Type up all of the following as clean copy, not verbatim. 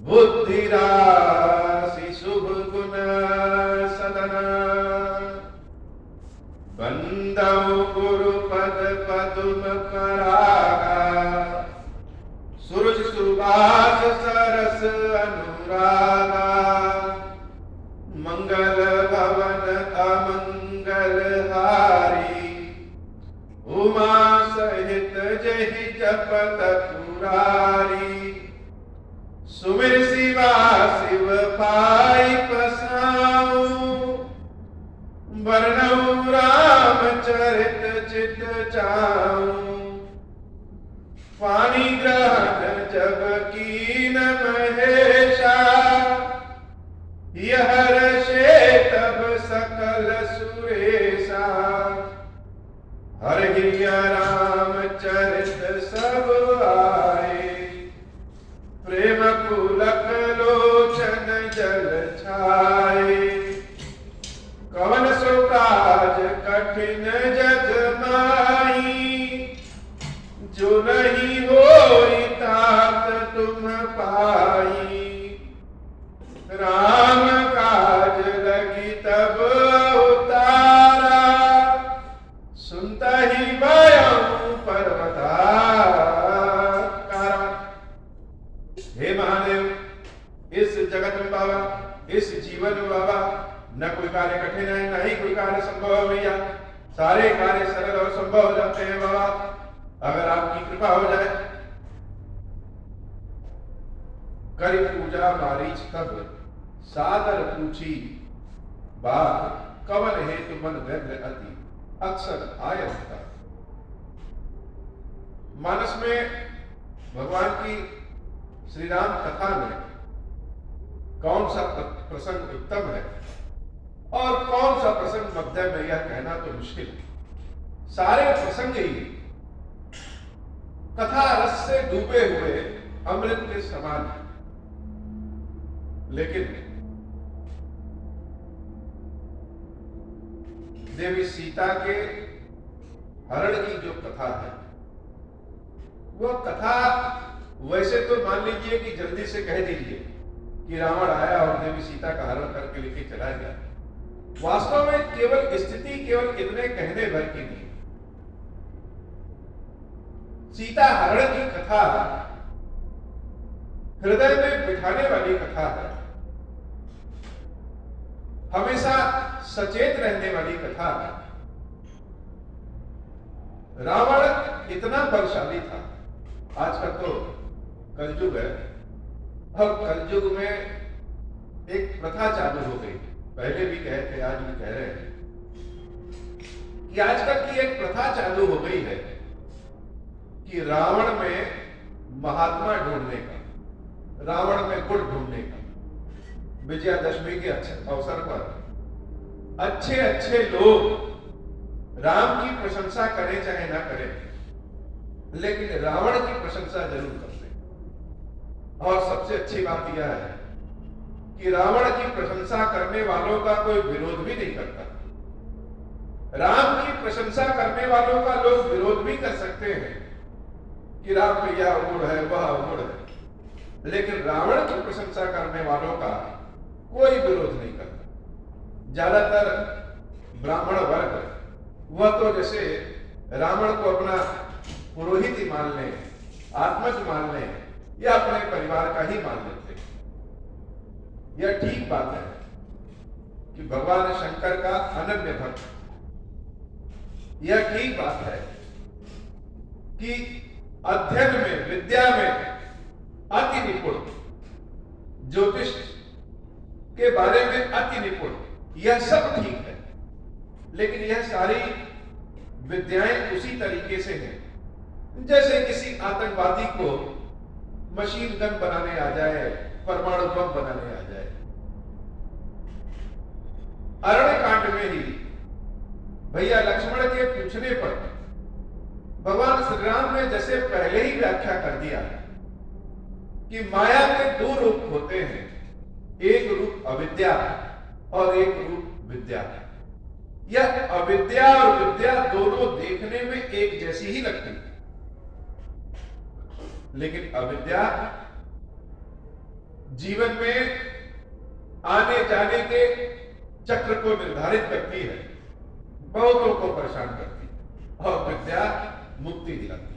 बुद्धिराशि शुभ गुण सदन बंदौ गुरु पद पदुम परागा सूरज सुबास सरस अनुरागा मंगल भवन अमंगल हारी उमा सहित जहि जपत पुरारी सुमिर शिवा शिव पाई पसाऊं वर्णौ राम चरित चित चाऊं पानी ग्रहण जब कीन महेशा यह रशे तब सकल सुरेशा हरि राम चरित सब आए प्रेम पुलक लोचन जल छाए कवन सो काज कठिन जग माई जो नहीं होई तात तुम पाई राम काज लगी तब उतारा सुनता ही भयं पर्वताकारा। हे महादेव, इस जगत में बाबा, इस जीवन में बाबा, न कोई कार्य कठिन है, न ही कोई कार्य संभव है भैया। सारे कार्य सरल और संभव हो जाते हैं बाबा, अगर आपकी कृपा हो जाए। करी पूजा मारीच तब सादर पूछी बात कवन हेतु मन व्यग्र अति अक्सर आय होता। मानस में भगवान की श्री राम कथा में कौन सा प्रसंग उत्तम है और कौन सा प्रसंग मध्य में, यह कहना तो मुश्किल है। सारे प्रसंग ही कथा रस से डूबे हुए अमृत के समान है। लेकिन देवी सीता के हरण की जो कथा है, वह कथा वैसे तो मान लीजिए कि जल्दी से कह दीजिए कि रावण आया और देवी सीता का हरण करके लेके चला गया। वास्तव में केवल स्थिति केवल इतने कहने भर की नहीं। सीता हरण की कथा हृदय में बिठाने वाली कथा है, हमेशा सचेत रहने वाली कथा है। रावण इतना बलशाली था। आज का तो कलयुग है, अब कलयुग में एक प्रथा चालू हो गई। पहले भी कहे थे, आज भी कह रहे हैं कि आजकल की एक प्रथा चालू हो गई है कि रावण में महात्मा ढूंढने का, रावण में गुण ढूंढने का। विजयादशमी के अवसर पर अच्छे अच्छे लोग राम की प्रशंसा करें चाहे ना करें, लेकिन रावण की प्रशंसा जरूर करते हैं। और सबसे अच्छी बात यह है कि रावण की प्रशंसा करने वालों का कोई विरोध भी नहीं करता। राम की प्रशंसा करने वालों का लोग विरोध भी कर सकते हैं कि राम भैया अमूढ़ है, वह अमूढ़ है, लेकिन रावण की प्रशंसा करने वालों का कोई विरोध नहीं करता। ज्यादातर ब्राह्मण वर्ग वह तो जैसे रावण को अपना पुरोहित ही मान लें, आत्मज मान लें, या अपने परिवार का ही मान लेते हैं। यह ठीक बात है कि भगवान शंकर का अनन्य भक्त, यह ठीक बात है कि अध्ययन में, विद्या में अति निपुण, ज्योतिष के बारे में अति निपुण, यह सब ठीक है। लेकिन यह सारी विद्याएं उसी तरीके से हैं जैसे किसी आतंकवादी को मशीन गन बनाने आ जाए, परमाणु बम बनाने आ जाए। अरण्य कांड में ही भैया लक्ष्मण के पूछने पर भगवान श्री राम ने जैसे पहले ही व्याख्या कर दिया कि माया के दो रूप होते हैं, एक रूप अविद्या और एक रूप विद्या। यह अविद्या और विद्या दोनों देखने में एक जैसी ही लगती है, लेकिन अविद्या जीवन में आने जाने के चक्र को निर्धारित करती है, बहुतों को परेशान करती है, और विद्या मुक्ति दिलाती है।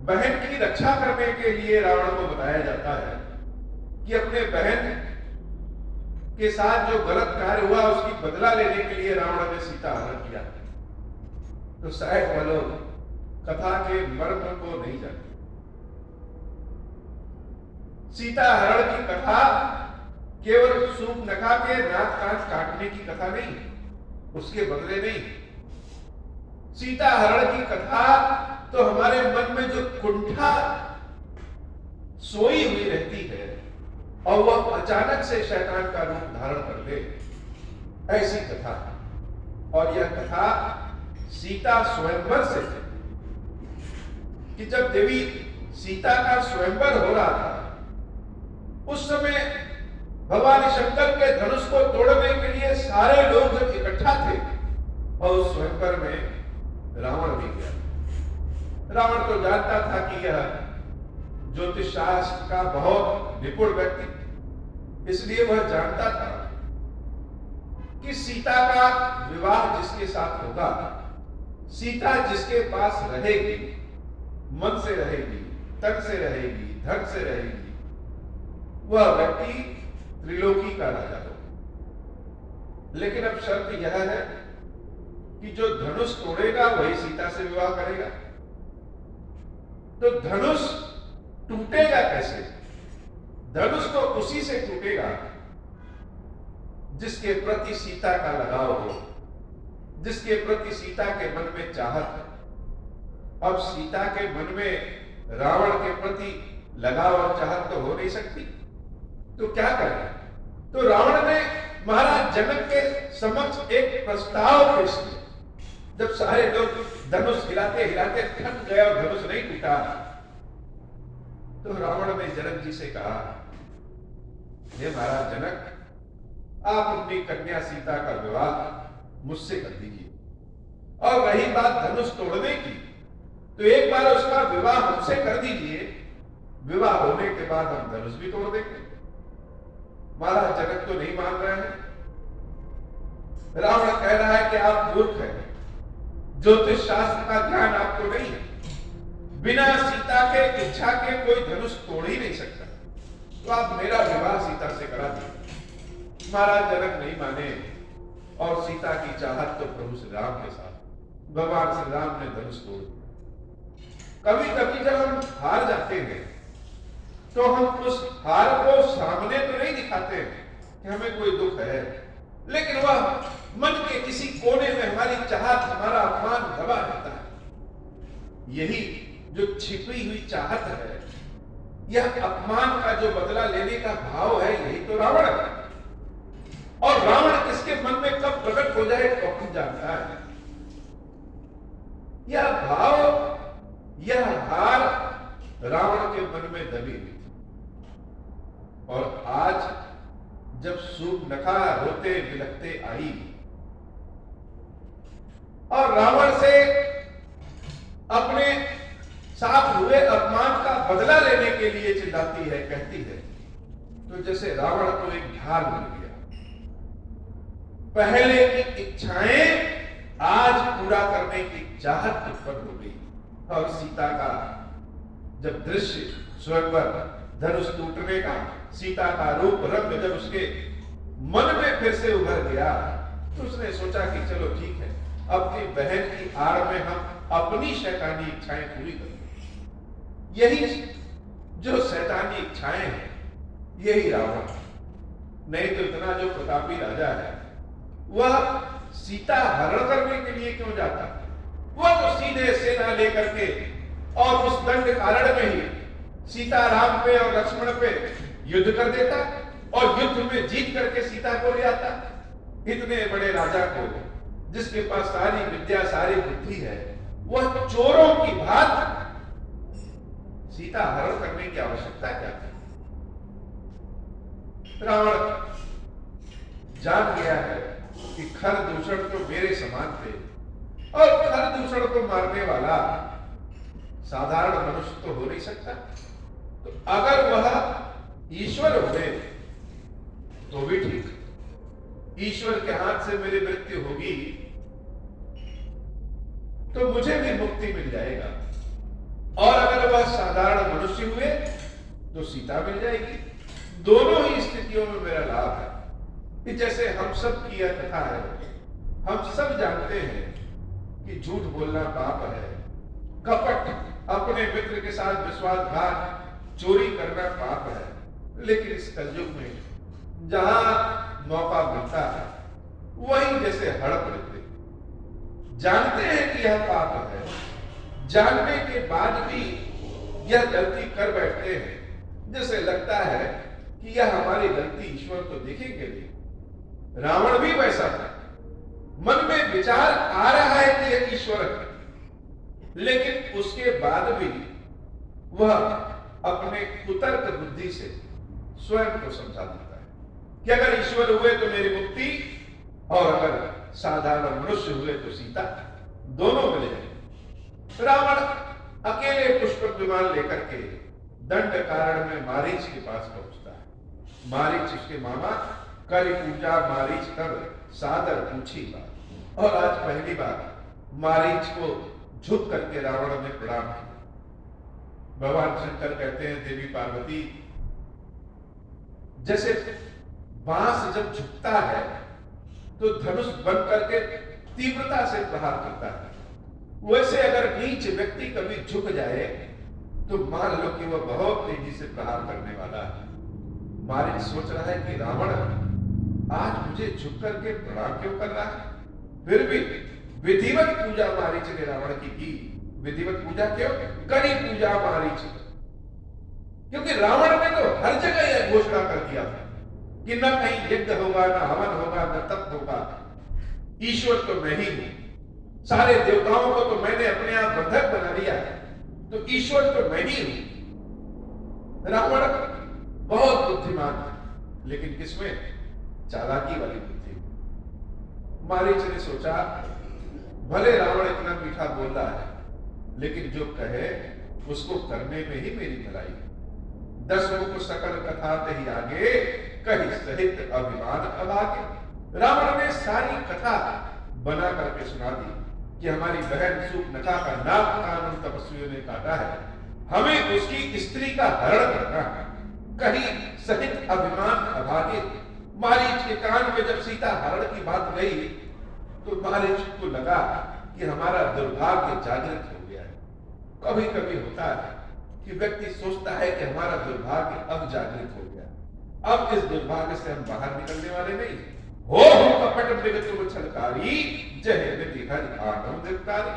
बहन की रक्षा करने के लिए रावण को बताया जाता है कि अपने बहन के साथ जो गलत कार्य हुआ उसकी बदला लेने के लिए रावण ने सीता हरण किया। तो शायद वह लोग कथा के मर्म को नहीं जानते। सीता हरण की कथा केवल सूर्पनखा के नाक कान काटने की कथा नहीं, उसके बदले नहीं। सीता हरण की कथा तो हमारे मन में जो कुंठा सोई हुई रहती है और वह अचानक से शैतान का रूप धारण कर ले, ऐसी कथा। और यह कथा सीता स्वयंवर से है कि जब देवी सीता का स्वयंवर हो रहा था, उस समय भगवान शंकर के धनुष को तोड़ने के लिए सारे लोग जब इकट्ठा थे, और उस स्वयंवर में रावण भी गया। रावण तो जानता था कि यह ज्योतिष शास्त्र का बहुत निपुण व्यक्ति, इसलिए वह जानता था कि सीता का विवाह जिसके साथ होगा, सीता जिसके पास रहेगी, मन से रहेगी, तन से रहेगी, धन से रहेगी, वह व्यक्ति त्रिलोकी का राजा होगा। लेकिन अब शर्त यह है कि जो धनुष तोड़ेगा वही सीता से विवाह करेगा। तो धनुष टूटेगा कैसे? धनुष तो उसी से टूटेगा जिसके प्रति सीता का लगाव हो, जिसके प्रति सीता के मन में चाहत है। अब सीता के मन में रावण के प्रति लगाव और चाहत तो हो नहीं सकती, तो क्या करें? तो रावण ने महाराज जनक के समक्ष एक प्रस्ताव पेश किया। जब सारे लोग धनुष हिलाते हिलाते थक गए और धनुष नहीं टूटा, तो रावण ने जनक जी से कहा, हे महाराज जनक, आप अपनी कन्या सीता का विवाह मुझसे कर दीजिए, और रही बात धनुष तोड़ने की, तो एक बार उसका विवाह हमसे कर दीजिए, विवाह होने के बाद हम धनुष भी तोड़ देंगे। महाराज जनक तो नहीं मान रहे हैं। रावण कह रहा है कि आप मूर्ख हैं, ज्योतिष शास्त्र का ज्ञान आपको नहीं है, बिना सीता के इच्छा के कोई धनुष तोड़ ही नहीं सकता, तो आप मेरा विवाह सीता से करा दीजिए। महाराज जनक नहीं माने, और सीता की चाहत तो प्रभु श्री राम के साथ, भगवान श्री राम ने धनुष तोड़ दिया। कभी कभी जब हम हार जाते हैं तो हम उस हार को सामने तो नहीं दिखाते कि हमें कोई दुख है, लेकिन वह मन के किसी कोने में हमारी चाहत, हमारा अपमान दबा रहता है। यही जो छिपी हुई चाहत है, यह अपमान का जो बदला लेने का भाव है, यही तो रावण है। और रावण किसके मन में कब प्रकट हो जाए कौन जानता है। यह भाव, यह हार रावण के मन में दबी हुई थी। और आज जब सूर्पनखा रोते बिलखते आई और रावण से अपने साथ हुए अपमान का बदला लेने के लिए चिल्लाती है, कहती है, तो जैसे रावण को एक ढाल मिल गया। पहले की इच्छाएं आज पूरा करने की चाहत उत्पन्न हो गई, और सीता का जब दृश्य स्वयंवर, धनुष टूटने का, सीता का रूप रंग जब उसके मन में फिर से उभर गया, तो उसने सोचा कि चलो ठीक है, अपनी बहन की आड़ में हम अपनी शैतानी इच्छाएं पूरी करेंगे। यही जो शैतानी इच्छाएं हैं, यही रावण। नहीं तो इतना जो प्रतापी राजा है, वह सीता हरण करने के लिए क्यों जाता? वह तो सीधे सेना लेकर के और उस दंड कारण में ही सीता राम पे और लक्ष्मण पे युद्ध कर देता, और युद्ध में जीत करके सीता को ले आता। इतने बड़े राजा को, जिसके पास सारी विद्या, सारी बुद्धि है, वह चोरों की भांति सीता हरण करने की आवश्यकता क्या थी? रावण जान गया है कि खर दूषण तो मेरे समान थे, और खर दूषण को मारने वाला साधारण मनुष्य तो हो नहीं सकता। तो अगर वह ईश्वर हुए तो भी ठीक, ईश्वर के हाथ से मेरी मृत्यु होगी तो मुझे भी मुक्ति मिल जाएगा, और अगर वह साधारण मनुष्य हुए तो सीता मिल जाएगी। दोनों ही स्थितियों में मेरा लाभ है। कि जैसे हम सब की यह कथा है, हम सब जानते हैं कि झूठ बोलना पाप है, कपट, अपने मित्र के साथ विश्वासघात, चोरी करना पाप है। लेकिन इस कलयुग में जहां मौका मिलता है वहीं जैसे हड़प लेते, जानते हैं कि यह पाप है, जानने के बाद भी यह गलती कर बैठते हैं। जैसे लगता है कि यह हमारी गलती ईश्वर तो देखेंगे नहीं। रावण भी वैसा था, मन में विचार आ रहा है कि यह ईश्वर है, लेकिन उसके बाद भी वह अपने कुतर्क बुद्धि से स्वयं को समझा देता है कि अगर ईश्वर हुए तो मेरी मुक्ति, और अगर साधारण मनुष्य हुए तो सीता, दोनों मिल जाए। रावण अकेले पुष्पक विमान लेकर के दंड कारण में मारीच के पास पहुंचता है। मारीच उसके मामा, करी पूजा मारीच तब सादर पूछी बात। और आज पहली बार मारीच को झुक करके रावण ने प्रणाम किया। भगवान शंकर कहते हैं देवी पार्वती, जैसे बांस जब झुकता है तो धनुष बन करके तीव्रता से प्रहार करता है, वैसे अगर नीच व्यक्ति कभी झुक जाए तो मान लो कि वह बहुत तेजी से प्रहार करने वाला है। मारीच सोच रहा है कि रावण आज मुझे झुक करके प्रणाम क्यों कर रहा है। फिर भी विधिवत पूजा मारीच ने रावण की। विधिवत पूजा क्यों? कड़ी पूजा मारीच, क्योंकि रावण ने तो हर जगह यह घोषणा कर दिया था कि न कहीं यज्ञ होगा, न हवन होगा, न तप होगा, ईश्वर तो मैं ही हूं, सारे देवताओं को तो मैंने अपने आप बंधक बना लिया है, तो ईश्वर तो मैं ही हूं। रावण बहुत बुद्धिमान है, लेकिन किसमें? चालाकी वाली बुद्धि। मारीच ने सोचा भले रावण इतना मीठा बोल रहा है, लेकिन जो कहे उसको करने में ही मेरी भलाई है। 10 मुख सकल कथा ही आगे, कहीं सहित अभिमान अभागे। रावण ने सारी कथा बना करके सुना दी कि हमारी बहन सूर्पनखा का नाक कान उन तपस्वियों ने काटा है, हमें उसकी स्त्री का हरण करना है, कहीं सहित अभिमान अभागे। मारीच के कान में जब सीता हरण की बात गई तो मारीच को लगा कि हमारा दुर्भाग्य जागृत हो गया है। कभी कभी होता है कि व्यक्ति सोचता है कि हमारा दुर्भाग्य अब जागृत हो गया, अब इस दुर्भाग्य से हम बाहर निकलने वाले नहीं। हो कपट मृग तुम छलकारी, जय विधि हरि आनंद देवकारी।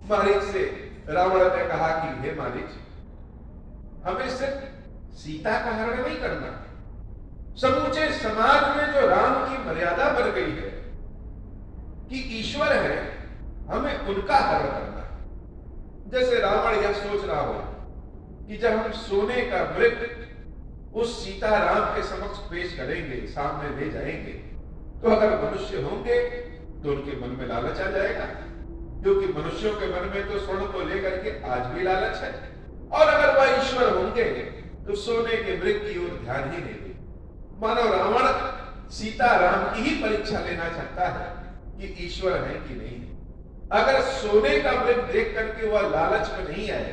मारीच से रावण ने कहा कि हे मारीच, हमें सिर्फ सीता का हरण नहीं करना, समूचे समाज में जो राम की मर्यादा बन गई है कि ईश्वर है, हमें उनका हरण करना है। जैसे रावण यह सोच रहा हो कि जब हम सोने का मृग उस सीता राम के समक्ष पेश करेंगे, सामने ले जाएंगे, तो अगर मनुष्य होंगे तो उनके मन में लालच आ जाएगा, क्योंकि मनुष्यों के मन में तो स्वर्ण को लेकर के आज भी लालच है। और अगर वह ईश्वर होंगे तो सोने के मृग की ओर ध्यान ही नहीं देंगे। मानो रावण सीता राम की ही परीक्षा लेना चाहता है कि ईश्वर है कि नहीं है। अगर सोने का मृग देख करके वह लालच में नहीं आए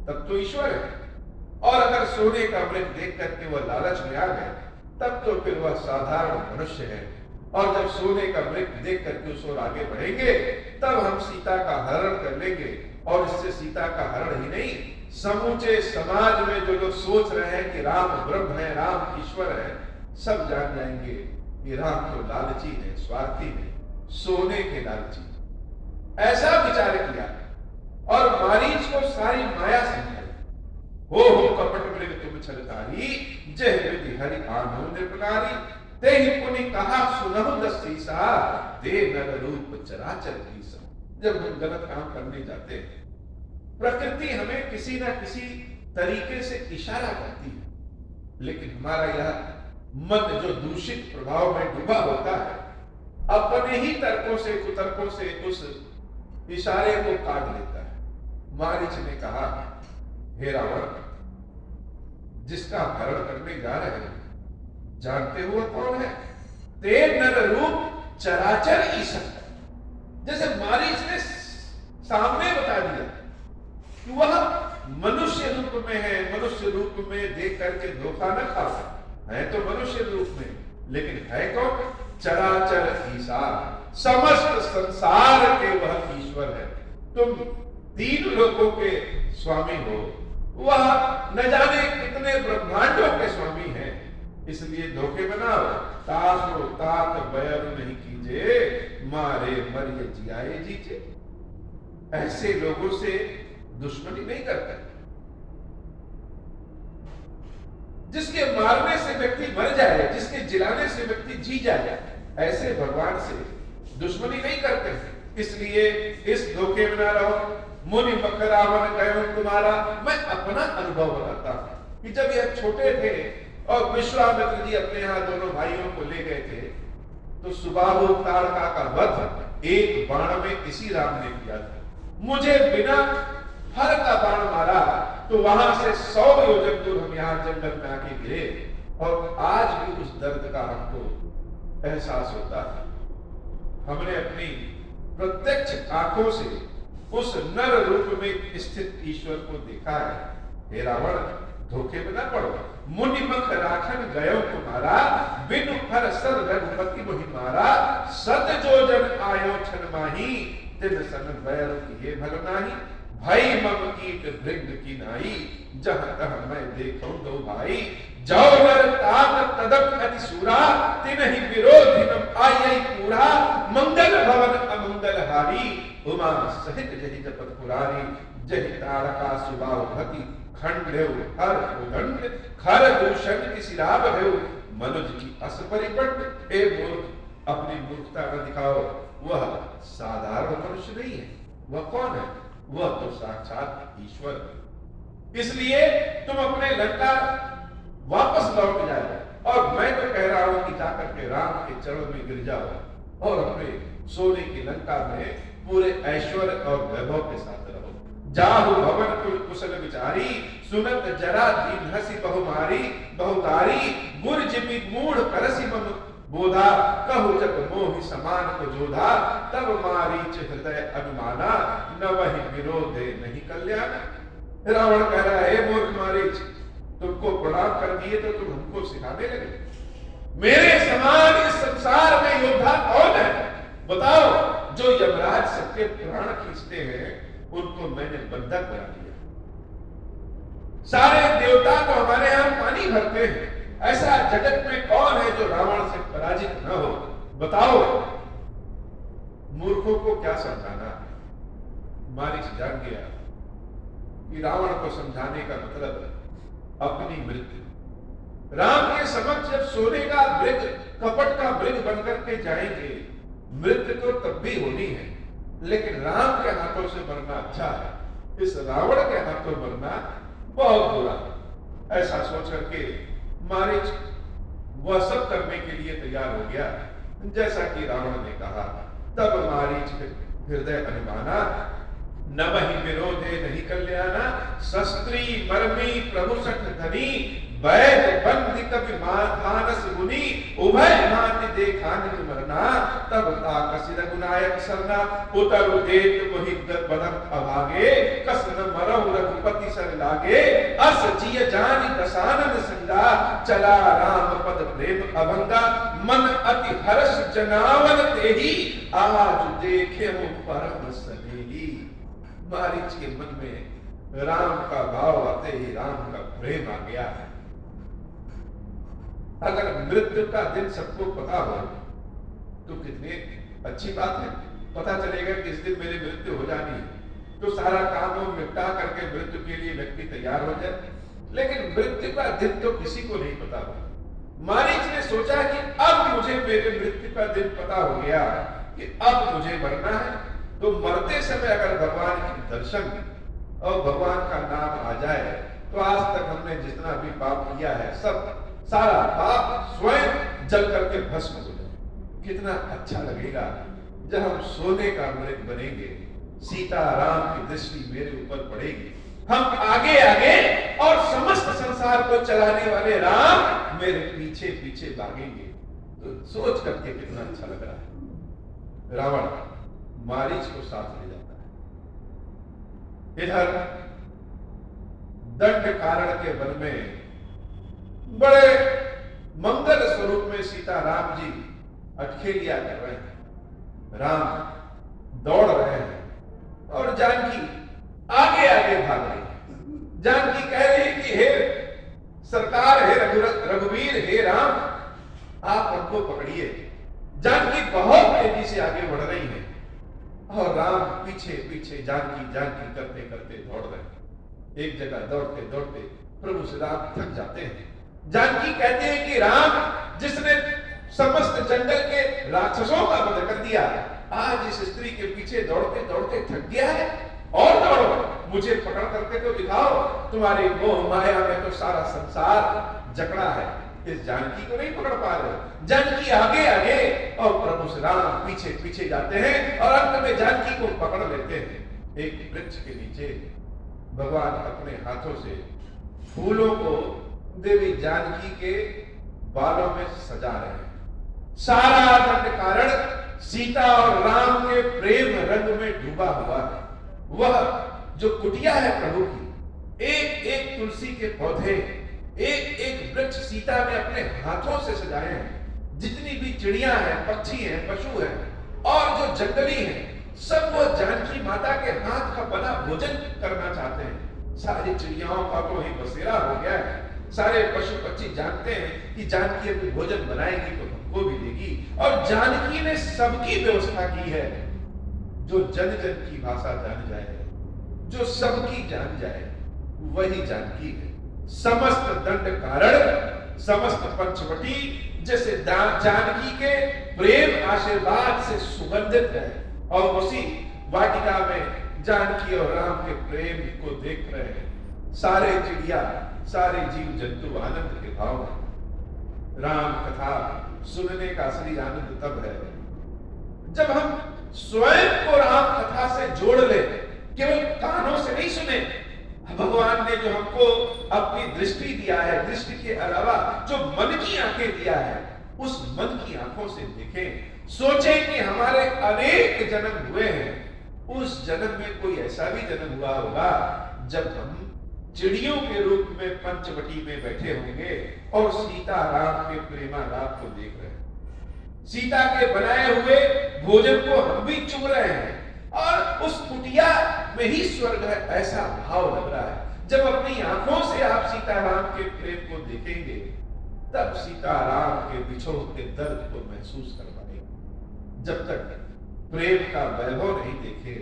तब तो ईश्वर है, और अगर सोने का मृग देख करके वह लालच में आ गए तब तो फिर वह साधारण मनुष्य है। और जब सोने का मृग देख करके उस ओर आगे बढ़ेंगे तब हम सीता का हरण कर लेंगे, और इससे सीता का हरण ही नहीं, समूचे समाज में जो लोग सोच रहे हैं कि राम ब्रह्म है, राम ईश्वर है, सब जान जाएंगे कि राम तो लालची है, स्वार्थी है, सोने के लालची। ऐसा विचार किया और मारीच को सारी माया समझाई। हो कपट मृग तुम छलकारी, जय विधि हरि आनंद प्रकारी। ते ही पुनि कहा सुनहु दसीसा, दे नर रूप चराचर ईसा। जब हम गलत काम करने जाते हैं, प्रकृति हमें किसी ना किसी तरीके से इशारा करती है, लेकिन हमारा यह मन जो दूषित प्रभाव में डूबा होता है, अपने ही तर्कों से, कुतर्कों से उस इशारे को काट लेता है। मारीच ने कहा, हे रावण, जिसका हरण करने जा रहे हैं, जानते हो कौन है? ते नर रूप चराचर ईशन। जैसे मारीच ने सामने बता दिया कि वह मनुष्य रूप में है, मनुष्य रूप में देख करके धोखा न खाओ, है तो मनुष्य रूप में, लेकिन है कौन? चराचर ईसा, समस्त संसार के वह ईश्वर है। तुम तीन लोगों के स्वामी हो, वह न जाने कितने ब्रह्मांडों के स्वामी हैं। इसलिए धोखे बनाओ, तासो तात बैर नहीं कीजिए, मारे मरिए जियाए जीजे। ऐसे लोगों से दुश्मनी नहीं करते। जिसके मारने से व्यक्ति मर जाए, जिसके जिलाने से व्यक्ति जी जाए, ऐसे भगवान से दुश्मनी नहीं करते। इसलिए इस धोखे में ना रहो। मुनि मकरावन गयो तुम्हारा। मैं अपना अनुभव बताता हूं कि जब यह छोटे थे और विश्वामित्र जी अपने यहां दोनों भाइयों को ले गए थे, तो सुबाहु ताड़का का वध एक बाण में इसी राम ने किया था। मुझे बिना फर का बाण मारा तो वहां से 100 योजन दूर हम यहां जंगल में आके गिरे, और आज भी उस दर्द का हमको एहसास होता है। हमने अपनी प्रत्यक्ष आंखों से उस नर रूप में स्थित ईश्वर को देखा है। हे रावण, धोखे में न पड़ो। मुनि मख राखन गयो तुम्हारा, बिनु फर सर रघुपति मोहि मारा। सत जो जन आयो छन माही, तिन सन बैर किए भल नाही। भाई मम कीट भृंग की नाई, जहां तह मैं देखो दो भाई। जाओ नर तात तदप अति सूरा, तिनहि विरोधिनम आयई पूरा। मंगल भवन अमंगल हारी, उमा सहित जहि जपत पुरारी। जहि तारका सुबाहु भति, खंडेव हर उदंड। खर दूषण की सिराब है, मनुज की अस परिपट। ए मूर्ख, अपनी मूर्खता न दिखाओ। वह साधारण मनुष्य नहीं है। वह कौन है? वह तो साक्षात ईश्वर है। इसलिए तुम अपने लंका वापस लौट जाओ, और मैं तो कह रहा हूं कि जाकर के राम के चरणों में गिर जाओ और अपने सोने की लंका में पूरे ऐश्वर्य और वैभव के साथ रहो। जाहु भवन कुल कुशल विचारी, सुनत जरा दीन हसी बहुमारी। बहुतारी गुर जिमि मूढ़ करसी मम बोधा, कहु जब मोहि समान को जोधा। तब मारीच हृदय अनुमाना, न वही विरोधे नहीं कल्याण। रावण कह रहा है, हे मूर्ख मारीच, तुमको प्रणाम कर दिए तो तुम हमको सिखाने लगे। मेरे समान इस संसार में योद्धा कौन है? बताओ। जो यमराज सबके प्राण खींचते हैं, उनको मैंने बंधक बना दिया। सारे देवता तो हमारे यहां पानी भरते हैं। ऐसा जगत में कौन है जो रावण से पराजित न हो? बताओ। मूर्खों को क्या समझाना? मारीच जान गया कि रावण को समझाने का मतलब अपनी मृत्यु। राम के समक्ष जब सोने का मृग, कपट का मृग बनकर के जाएंगे, मृत्यु तो तब भी होनी है, लेकिन राम के हाथों से मरना अच्छा है। इस रावण के हाथों मरना बहुत बुरा है। ऐसा सोच करके मारीच वह सब करने के लिए तैयार हो गया जैसा कि रावण ने कहा। तब मारीच हृदय अनुमाना, न वही विरोधे नहीं कल्याणा। शस्त्री मर्मी प्रभु सठ धनी, वैद बंदी कवि मानस मुनि। उभय भांति देखा निज मरना, तब ताकसि रघुनायक सरना। उतरु देत मोहि बदन अभागे, कस न मरहु रघुपति सर लागे। अस जिय जानि दसानन संगा, चला राम पद प्रेम अभंगा। मन अति हर्ष जनावन तेहि, आज देखे हो परम सनेही। मारीच के मन में राम का भाव आते ही राम का प्रेम आ गया है। अगर मृत्यु का दिन सबको पता हो तो कितनी अच्छी बात है। पता चलेगा कि इस दिन मेरी मृत्यु हो जानी है, तो सारा काम निपटा करके मृत्यु के लिए व्यक्ति तैयार हो जाए। लेकिन मृत्यु का दिन तो किसी को नहीं पता हो। मारीच ने सोचा कि अब मुझे मेरे मृत्यु का दिन पता हो गया कि अब मुझे मरना है, तो मरते समय अगर भगवान के दर्शन और भगवान का नाम आ जाए तो आज तक हमने जितना भी पाप किया है सब सारा पाप स्वयं जल करके भस्म हो जाए। कितना अच्छा लगेगा जब हम सोने का मृग बनेंगे सीता राम की दृष्टि मेरे ऊपर पड़ेगी, हम आगे आगे और समस्त संसार को चलाने वाले राम मेरे पीछे पीछे भागेंगे। तो सोच करके कितना अच्छा लग रहा है। रावण मारीच को साथ ले जाता है। इधर दंड कारण के वन में बड़े मंगल स्वरूप में सीता राम जी अटखेलिया कर रहे हैं। राम दौड़ रहे हैं और जानकी आगे आगे भाग रही है। जानकी कह रही है कि हे सरकार, हे रघुवीर, हे राम, आप हमको पकड़िए। जानकी बहुत तेजी से आगे बढ़ रही है और राम पीछे पीछे जानकी जानकी करते करते दौड़ रहे हैं। एक जगह दौड़ते दौड़ते प्रभु श्री राम थक जाते हैं। जानकी कहते हैं कि राम, जिसने समस्त जंगल के राक्षसों का वध कर दिया, आज इस स्त्री के पीछे दौड़ते दौड़ते थक गया है। और दौड़ो, मुझे पकड़ करके तो दिखाओ। तुम्हारी मोह माया में तो सारा संसार जकड़ा है, इस जानकी को नहीं पकड़ पा रहे। जानकी आगे आगे और प्रभु श्री राम पीछे पीछे जाते हैं और अंत में जानकी को पकड़ लेते हैं। एक वृक्ष के नीचे भगवान अपने हाथों से फूलों को देवी जानकी के बालों में सजा रहे हैं। सारा दंड कारण सीता और राम के प्रेम रंग में डूबा हुआ है। वह जो कुटिया है प्रभु की, एक एक तुलसी के पौधे, एक एक वृक्ष सीता ने अपने हाथों से सजाए हैं। जितनी भी चिड़िया हैं, पक्षी हैं, पशु हैं और जो जंगली हैं, सब वो जानकी माता के हाथ का बना भोजन करना चाहते हैं। सारी चिड़ियाओं का तो ही बसेरा हो गया है। सारे पशु पक्षी जानते हैं कि जानकी अभी भोजन बनाएगी तो हमको भी देगी, और जानकी ने सबकी व्यवस्था की है। जो जन जन की भाषा जान जाए, जो सबकी जान जाए, वही जानकी है। समस्त दंड कारण, समस्त पंचवटी जैसे जानकी के प्रेम आशीर्वाद से सुगंधित है, और उसी वाटिका में जानकी और राम के प्रेम को देख रहे हैं सारे चिड़िया, सारे जीव जंतु आनंद के भाव में। राम कथा सुनने का असली आनंद तब है जब हम स्वयं को राम कथा से जोड़ ले, केवल कानों से नहीं सुने। भगवान ने जो हमको अपनी दृष्टि दिया है, दृष्टि के अलावा जो मन की आंखें दिया है, उस मन की आंखों से देखें। सोचें कि हमारे अनेक जन्म हुए हैं, उस जन्म में कोई ऐसा भी जन्म हुआ होगा जब हम चिड़ियों के रूप में पंचवटी में बैठे होंगे और सीता राम के प्रेमालाप को देख रहे हैं। सीता के बनाए हुए भोजन को हम भी चुग रहे हैं और उस कुटिया में ही स्वर्ग है, ऐसा भाव लग रहा है। जब अपनी आंखों से आप सीता राम के प्रेम को देखेंगे, तब सीता राम के बिछोह के दर्द को महसूस कर पाएंगे। जब तक प्रेम का वैभव नहीं देखे,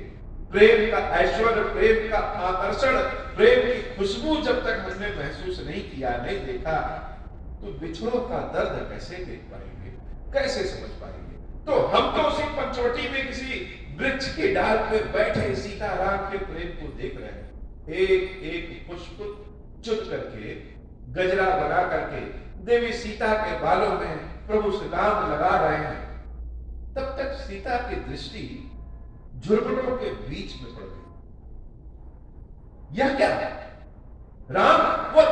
प्रेम का ऐश्वर्य, प्रेम का आकर्षण, प्रेम की खुशबू जब तक हमने महसूस नहीं किया, नहीं देखा, तो बिछोह का दर्द कैसे देख पाएंगे, कैसे समझ पाएंगे। तो हम तो उसी पंचवटी में किसी वृक्ष के डाल पे बैठे सीता राम के प्रेम को देख रहे हैं। एक एक पुष्प चुन करके, गजरा बना करके देवी सीता के बालों में प्रभु श्री राम लगा रहे हैं। तब तक सीता की दृष्टि झुरमुटों के बीच में पड़ गई। यह क्या है? राम वो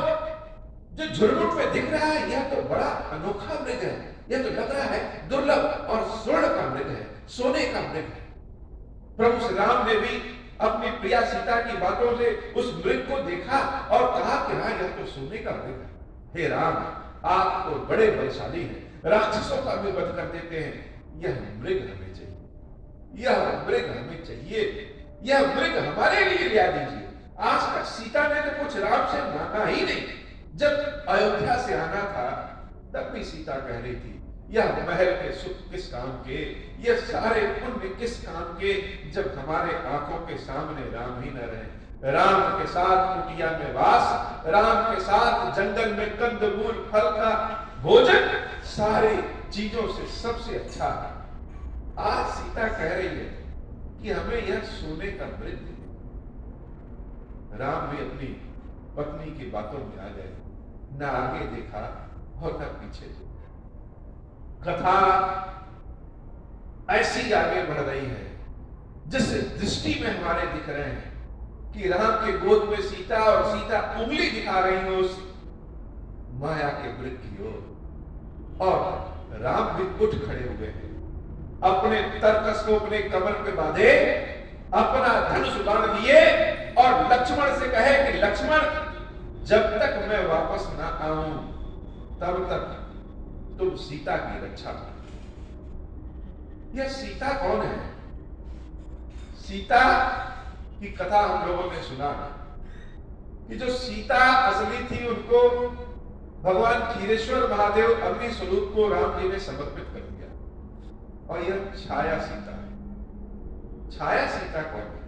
जो झुरमुट में दिख रहा है, यह तो बड़ा अनोखा मृग है। यह तो लग रहा है दुर्लभ और स्वर्ण का मृग है, सोने का मृग है। प्रभु श्री राम ने भी अपनी प्रिया सीता की बातों से उस मृग को देखा और कहा कि हाँ, यह तो सोने का मृग है। हे राम, आप तो बड़े बलशाली हैं, राक्षसों का भी वध कर देते हैं। यह मृग हमें चाहिए, यह मृग हमें चाहिए, यह मृग हमारे लिए लिया दीजिए। आज तक सीता ने तो कुछ राम से मांगा ही नहीं। जब अयोध्या से आना था, तब भी सीता कह रही थी, यह महल के सुख किस काम के, यह सारे पुण्य किस काम के, जब हमारे आंखों के सामने राम ही न रहे। राम के साथ कुटिया में वास, राम के साथ जंगल में कंदमूल फल का भोजन, सारे चीजों से सबसे अच्छा है। आज सीता कह रही है कि हमें यह सोने का मृग दे। राम भी अपनी पत्नी की बातों में आ गए, न आगे देखा और न पीछे देखा। कथा ऐसी आगे बढ़ रही है जिस दृष्टि में हमारे दिख रहे हैं कि राम के गोद में सीता और सीता उंगली दिखा रही हो उस माया के वृक्ष की ओर, और राम भी उठ खड़े हुए हैं, अपने तरकस को अपने कमर पे बांधे, अपना धनुष बाण लिए और लक्ष्मण से कहे कि लक्ष्मण, जब तक मैं वापस ना आऊं तब तक तुम सीता की रक्षा करो। यह सीता कौन है? सीता की कथा हम लोगों ने सुना कि जो सीता असली थी उनको भगवान क्षीरेश्वर महादेव अग्नि स्वरूप को राम जी ने समर्पित कर दिया, और यह छाया सीता है। छाया सीता कौन है?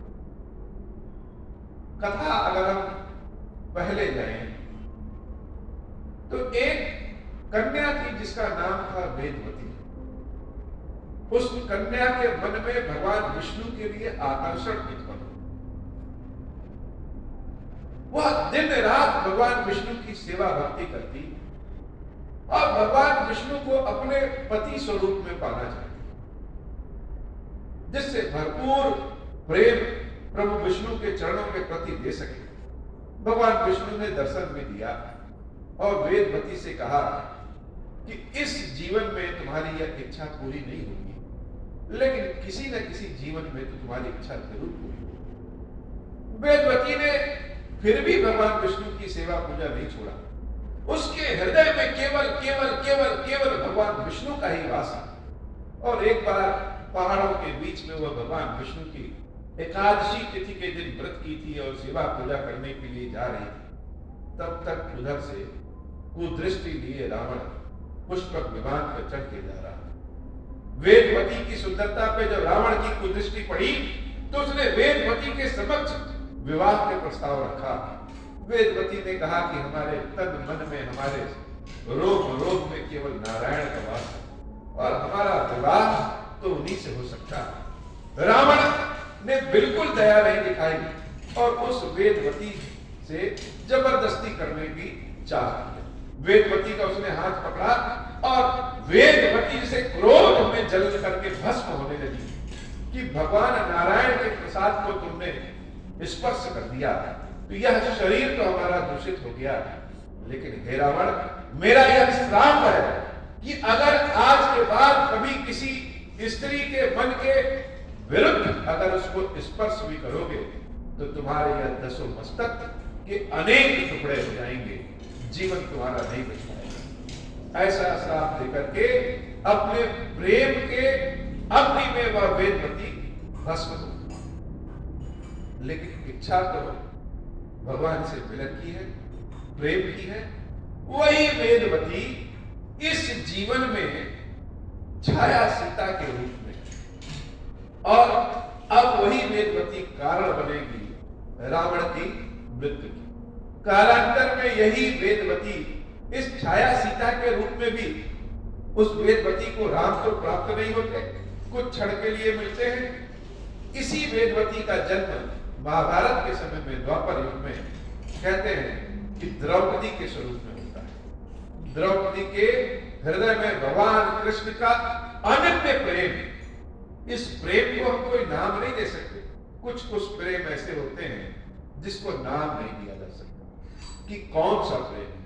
कथा अगर हम पहले जाएं तो एक कन्या थी जिसका नाम था वेदवती। उस कन्या के मन में भगवान विष्णु के लिए आकर्षण उत्पन्न, वह दिन रात भगवान विष्णु की सेवा भक्ति करती और भगवान विष्णु को अपने पति स्वरूप में पाना चाहती, जिससे भरपूर प्रेम प्रभु विष्णु के चरणों के प्रति दे सके। भगवान विष्णु ने दर्शन में दिया और वेदवती से कहा कि इस जीवन में तुम्हारी यह इच्छा पूरी नहीं होगी, लेकिन किसी न किसी जीवन में तो तुम्हारी इच्छा जरूर पूरी होगी। वेदवती ने फिर भी भगवान विष्णु की सेवा पूजा नहीं छोड़ा। उसके हृदय में केवल केवल केवल केवल भगवान विष्णु का ही वास था। और एक बार पहाड़ों के बीच में वह भगवान विष्णु की एकादशी तिथि के दिन व्रत की थी और सेवा पूजा करने के लिए जा रही थी, तब तक उधर से कुदृष्टि लिए रावण पुष्पक विमान पर चढ़ के जा रहा। वेदवती की सुंदरता पे जब रावण की कुदृष्टि पड़ी तो उसने वेदवती के समक्ष विवाह के प्रस्ताव रखा। वेदवती ने कहा कि हमारे तन मन में, हमारे रोग रोग में केवल नारायण का वास है और हमारा विवाह तो उन्हीं से हो सकता है। रावण ने बिल्कुल दया नहीं दिखाई और उस वेदवती से जबरदस्ती करने की चाह की। वेदवती का उसने हाथ पकड़ा और वेदवती से क्रोध में जल करके भस्म होने लगी कि भगवान नारायण के प्रसाद को तुमने स्पर्श कर दिया, तो यह शरीर तो हमारा दूषित हो गया। लेकिन हे रावण, मेरा यह श्राप है कि अगर आज के बाद कभी किसी स्त्री के मन के विरुद्ध अगर उसको स्पर्श भी करोगे तो तुम्हारे यह दसों मस्तक के अनेक टुकड़े हो जाएंगे, जीवन तुम्हारा नहीं बच पाएगा। ऐसा श्राप देकर के अपने प्रेम के अग्नि में वह वेदवती भस्म हो। लेकिन इच्छा तो भगवान से मिलन की है, प्रेम की है। वही वेदवती इस जीवन में छाया सीता के रूप में, और अब वही वेदवती कारण बनेगी रावण की मृत्यु की। कालांतर में यही वेदवती इस छाया सीता के रूप में भी, उस वेदवती को राम तो प्राप्त नहीं होते, कुछ क्षण के लिए मिलते हैं। इसी वेदवती का जन्म महाभारत के समय में द्वापर युग में कहते हैं कि द्रौपदी के स्वरूप में होता है। द्रौपदी के हृदय में भगवान कृष्ण का अनन्य प्रेम, इस प्रेम को हम कोई नाम नहीं दे सकते। कुछ कुछ प्रेम ऐसे होते हैं जिसको नाम नहीं दिया जा सकता कि कौन सा प्रेम है।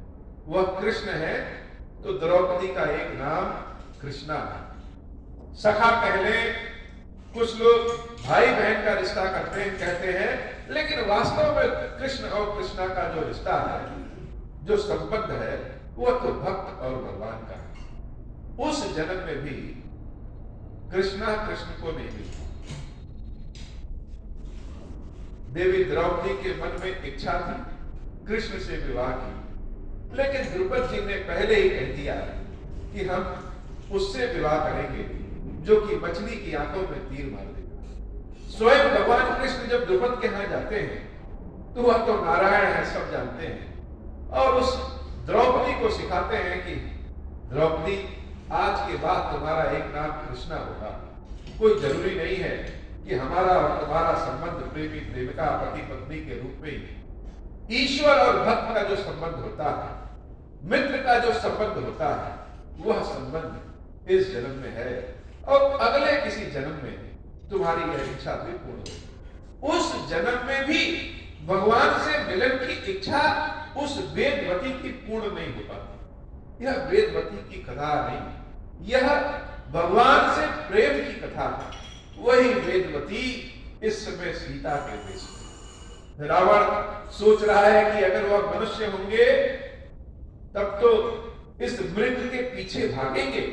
वह कृष्ण है तो द्रौपदी का एक नाम कृष्णा है। सखा पहले कुछ लोग भाई बहन का रिश्ता करते हैं, कहते हैं, लेकिन वास्तव में कृष्ण और कृष्णा का जो रिश्ता है, जो संबंध है, वह तो भक्त और भगवान का है। उस जन्म में भी कृष्णा कृष्ण को नहीं मिली। देवी द्रौपदी के मन में इच्छा थी कृष्ण से विवाह की, लेकिन द्रुपद जी ने पहले ही कह दिया कि हम उससे विवाह करेंगे जो कि मछली की आंखों में तीर मार देगा। स्वयं भगवान कृष्ण जब द्रुपद के यहां जाते हैं तो वह तो नारायण है, सब जानते हैं, और उस द्रौपदी को सिखाते हैं कि द्रौपदी, आज के बाद तुम्हारा एक नाम कृष्णा होगा। कोई जरूरी नहीं है कि हमारा और तुम्हारा संबंध प्रेमी प्रेमिका पति पत्नी के रूप में ही। ईश्वर और भक्त का जो संबंध होता है, मित्र का जो संबंध होता है, वह संबंध इस जन्म में है और अगले किसी जन्म में तुम्हारी यह इच्छा भी पूर्ण हो। उस जन्म में भी भगवान से मिलन की इच्छा उस वेदवती की पूर्ण नहीं हो पाती। यह वेदवती की कथा नहीं, यह भगवान से प्रेम की कथा है। वही वेदवती इस समय सीता के देश में। रावण सोच रहा है कि अगर वह मनुष्य होंगे तब तो इस मृग के पीछे भागेंगे,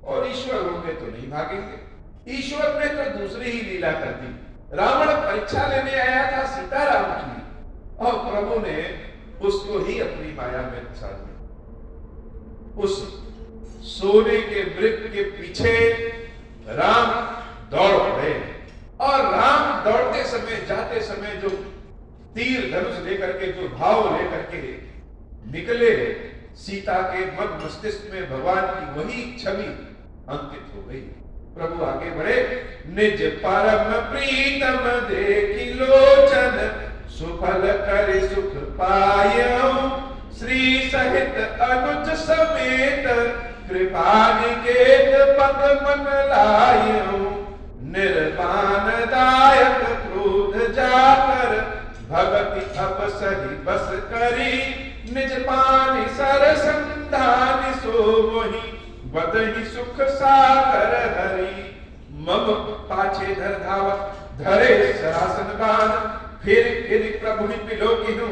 और ईश्वर होंगे तो नहीं भागेंगे। ईश्वर ने तो दूसरी ही लीला कर दी। रावण परीक्षा लेने आया था सीताराम की, और प्रभु ने उसको ही अपनी माया में फंसा दिया। उस सोने के मृग के पीछे राम दौड़ पड़े, और राम दौड़ते समय, जाते समय जो तीर धनुष लेकर के, जो भाव लेकर के निकले, सीता के मन मस्तिष्क में भगवान की वही छवि अंकित हो गई। प्रभु आगे बढ़े। निज परम प्रीतम देखी लोचन, सुफल कर सुख पायो, श्री सहित अनुज समेत, कृपा निकेत पद मन लायो, निर्वाण दायक क्रोध जाकर, भगति अब सही बस करी, निज पानी सर संधान सो मोहि, बदहि सुख सागर हरि। मम पाछे धर धावत, धरे सरासन बाण, फिर प्रभु बिलोकिनु,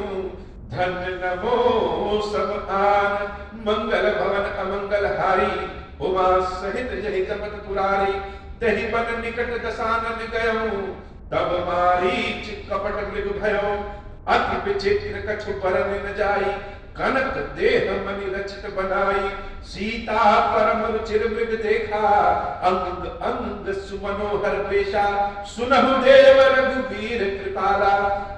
धन्य नमो सब आन। मंगल भवन अमंगल हारी, उमा सहित जहि जपत पुरारी, तहि बन निकट दसानन गयो, तब मारीच कपट मृग भयो, अति विचित्र कछु बरन न जाई, कनक देह मणि रचित बनाई। सीता परम रुचिर मृग देखा, अंग अंग सुमनोहर पेशा, सुनहु देव रघुवीर कृपाला,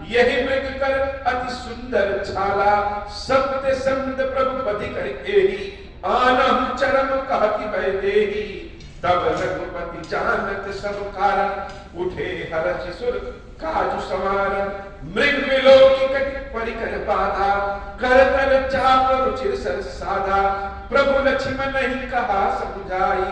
यही मृग कर अति सुंदर छाला। सत्य संत प्रभु पति कर एही, आनहु चरम कहति भय देही, तब रघुपति जानत सब कारण, उठे हर्ष सुर काजु समारन। मृग विलोकी कटि परिकर बाधा, करतल चाप रुचिर सर साधा, प्रभु लक्ष्मण नहीं कहा समुझाई,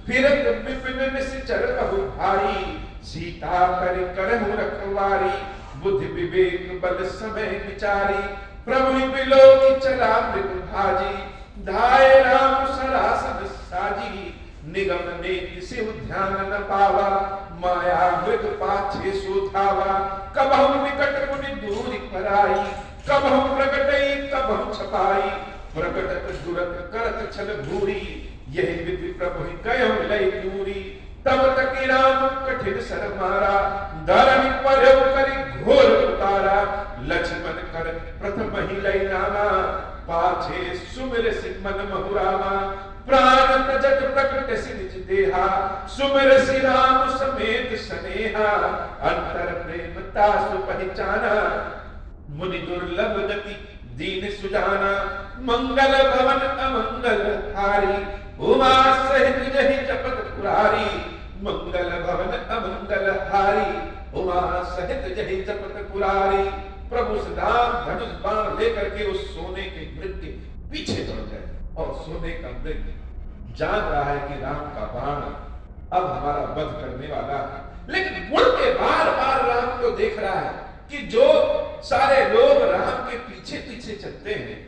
फिरत विपिन निश्चर बहु भाई, सीता कर करहु रखवारी, बुद्धि विवेक बल समय विचारी, प्रभु विलोकी चला मृग भाजी, धाय राम सरासन साजी, निगम ने सिंह ध्यान न पावा, माया मृग पाछे सुधावा, कबहु निकट मुनि दूरी पराई, कबहु प्रगटई कबहु छपाई, प्रगटत दुरत करत छल भूरी, यही विधि प्रभु कयहु लई दूरी। तब तक राम कठिन सर मारा, धरणी पर्यव करी घोर पुकारा, लक्ष्मण कर प्रथम ही लई नामा, पाछे सुमिर सिंह मन महुरामा, प्राण तजत प्रकट सिंह देहा, सुमिर श्री राम समेत स्नेहा, अंतर प्रेम तासु पहचाना, मुनि दुर्लभ गति दीन सुजाना, मंगल भवन अमंगल हारी, उमा सहित जहि जपत पुरारी, मंगल भवन अमंगल हारी, उमा सहित जहि जपत पुरारी। प्रभु राम धनुष बाण लेकर के उस सोने के मृग के पीछे दौड़ गए, और सोने का मृग जान रहा है कि राम का बाण अब हमारा वध करने वाला है, लेकिन मुड़ के बार बार राम को देख रहा है कि जो सारे लोग राम के पीछे पीछे चलते हैं,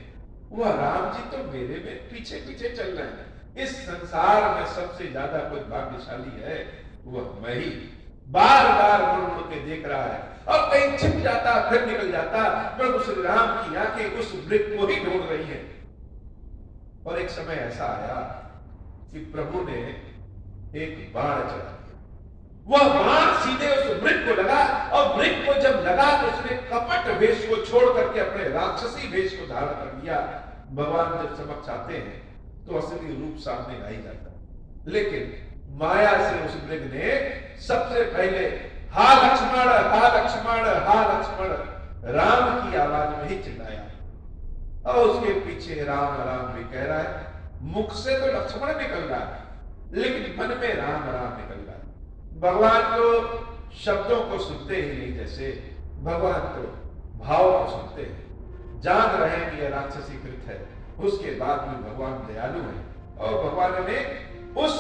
वह राम जी तो मेरे में पीछे पीछे चल रहे हैं। इस संसार में सबसे ज्यादा कोई भाग्यशाली है वह मैं ही। बार बार मुड़ मुड़ के देख रहा है, और कहीं छिप जाता फिर निकल जाता, प्रभु श्री राम की आंखें उस मृग को ही ढूंढ रही है। और एक समय ऐसा आया कि प्रभु ने एक बाण चला, वह बाण सीधे उस मृग को लगा, और मृग को जब लगा तो उसने कपट वेश को छोड़ करके अपने राक्षसी वेश को धारण कर लिया। भगवान जब समक्ष आते हैं तो असली रूप सामने आ ही जाता है, लेकिन माया से उस मृग ने सबसे पहले हा लक्ष्मण हा लक्ष्मण हा लक्ष्मण राम की आवाज में ही चिल्लाया, और उसके पीछे राम राम भी कह रहा है। मुख से तो लक्ष्मण निकल रहा है, लेकिन मन में राम राम निकल रहा है। भगवान तो शब्दों को सुनते ही नहीं, जैसे भगवान तो भाव को सुनते हैं, जान रहे हैं कि यह राक्षसी कृत है, उसके बाद भी भगवान दयालु है। और भगवान ने उस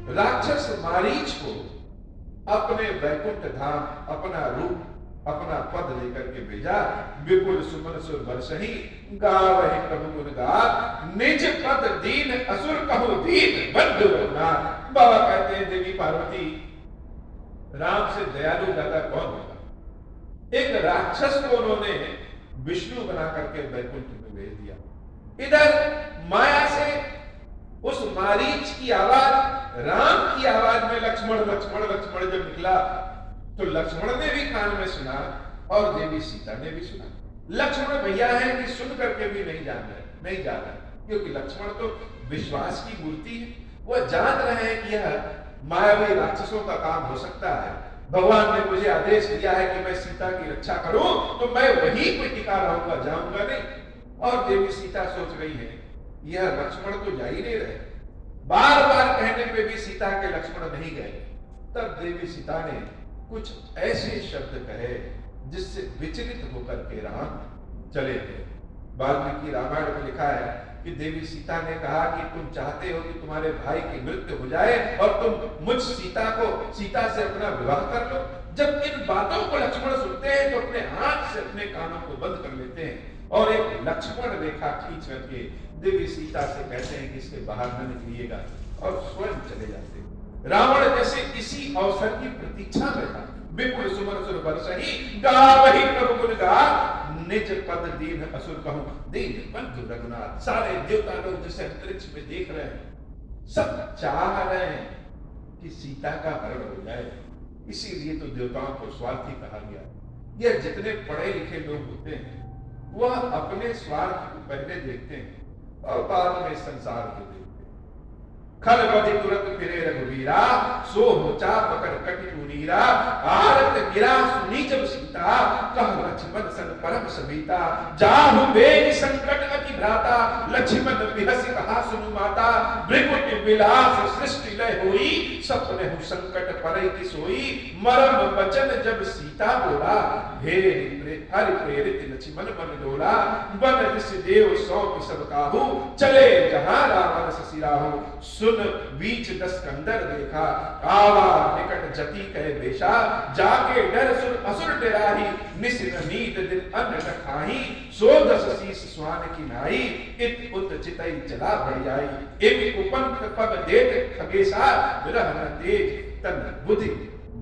राक्षस मारीच को अपने वैकुंठ धाम अपना रूप अपना पद लेकर के भेजा। विपुल सुमन सुर बरसही गावहि प्रभु गुण गात, निज पद दीन असुर कहो दीन बंधु रघुनाथ। बाबा कहते हैं देवी पार्वती, राम से दयालु ज्यादा कौन होगा। एक राक्षस को उन्होंने विष्णु बना करके वैकुंठ में भेज दिया। इधर माया से उस मारीच की आवाज, राम की आवाज में लक्ष्मण लक्ष्मण लक्ष्मण जब निकला तो लक्ष्मण ने भी कान में सुना और देवी सीता ने भी सुना। लक्ष्मण भैया है कि सुन करके भी नहीं जान रहे, क्योंकि लक्ष्मण तो विश्वास की मूर्ति है। वह जान रहे हैं कि यह मायावी राक्षसों का काम हो सकता है। भगवान ने मुझे आदेश दिया है कि मैं सीता की रक्षा करूं, तो मैं वहीं पे टिका रहूंगा, जाऊंगा नहीं। और देवी सीता सोच रही है यह लक्ष्मण तो जा ही नहीं रहे। बार बार कहने पे भी सीता के लक्ष्मण नहीं गए। तब देवी सीता ने कुछ ऐसे शब्द कहे जिससे विचलित होकर के राम चले गए। वाल्मीकि रामायण में लिखा है कि देवी सीता ने कहा कि तुम चाहते हो कि तुम्हारे भाई की मृत्यु हो जाए और तुम मुझ सीता से अपना विवाह कर लो। जब इन बातों को लक्ष्मण सुनते हैं तो अपने हाथ से अपने कानों को बंद कर लेते हैं और एक लक्ष्मण रेखा खींच करके देवी सीता से कहते हैं कि इसके बाहर न निकलिएगा, और स्वयं चले जाते हैं। रावण जैसे इसी अवसर की प्रतीक्षा में था। विपुल सुमन सुर बरसही गावहि प्रभु गुण गात, निज पद दीन असुर कहूं दीन बंधु रघुनाथ। सारे देवता लोग जिसे अंतरिक्ष में देख रहे हैं, सब चाह रहे हैं कि सीता का हरण हो जाए। इसीलिए तो देवताओं को स्वार्थी कहा गया। यह जितने पढ़े लिखे लोग होते हैं वह अपने स्वार्थ को पहले देखते हैं और बाद में संसार को देखते हैं। खल बधि तुरंत फिरे रघुवीरा, सो होचा पकड़ कटि नीरा। आरत गिरा सुनी जब सीता, कह लक्ष्मण सन परम समीता। जाहु बेग संकट अति भ्राता, लक्ष्मण बिहसि कहा सुनु माता। भृगुट विलास सृष्टि लय होई, सपने हु संकट परई की सोई। मरम वचन जब सीता बोला, हे हरि प्रेरित लक्ष्मण मन डोला। बन जिस देव सौंप सब काहू, चले जहां रावण ससिराहू। सुन बीच दस कंदर देखा, आवा निकट जति कहे बेशा। जाके डर सुर असुर डराही, निसिन नीत दिन अन्न न खाही। सो दस शीस स्वान की नाई, इत उत चितई चला बढ़ियाई। इम उपंथ पग देत खगेसा, विरह न तेज तन बुद्धि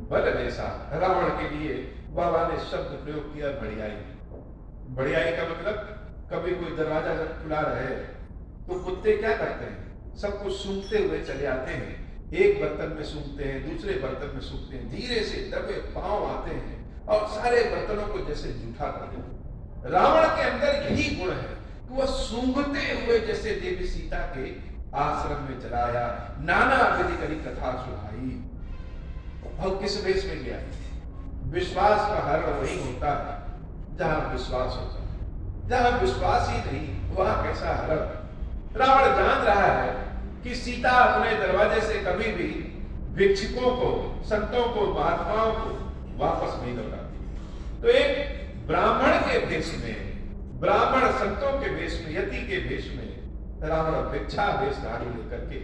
बल लेसा। रावण के लिए बाबा ने शब्द प्रयोग किया बढ़ियाई। बढ़ियाई का मतलब, कभी कोई दरवाजा जब खुला रहे तो कुत्ते क्या करते हैं, सबको सूंघते हुए चले आते हैं। एक बर्तन में सूंघते हैं, दूसरे बर्तन में सूंघते हैं, धीरे से दबे पांव आते हैं और सारे बर्तनों को जैसे जूठा कर देते हैं। रावण के अंदर यही गुण है कि वह सूंघते हुए जैसे देवी सीता के आश्रम में चलाया, नाना विधि करी कथा सुनाई। और किस वेश में गया? विश्वास का हरण वही होता है जहां विश्वास होता है। जहां विश्वास ही नहीं वहां कैसा हरण। रावण जान रहा है कि सीता अपने दरवाजे से कभी भी भिक्षुकों को, संतों को, महात्माओं को वापस नहीं लौटाती। तो एक ब्राह्मण के भेष में, ब्राह्मण संतों के भेष में, यति के भेष में रावण भिक्षा भेषधारी लेकर के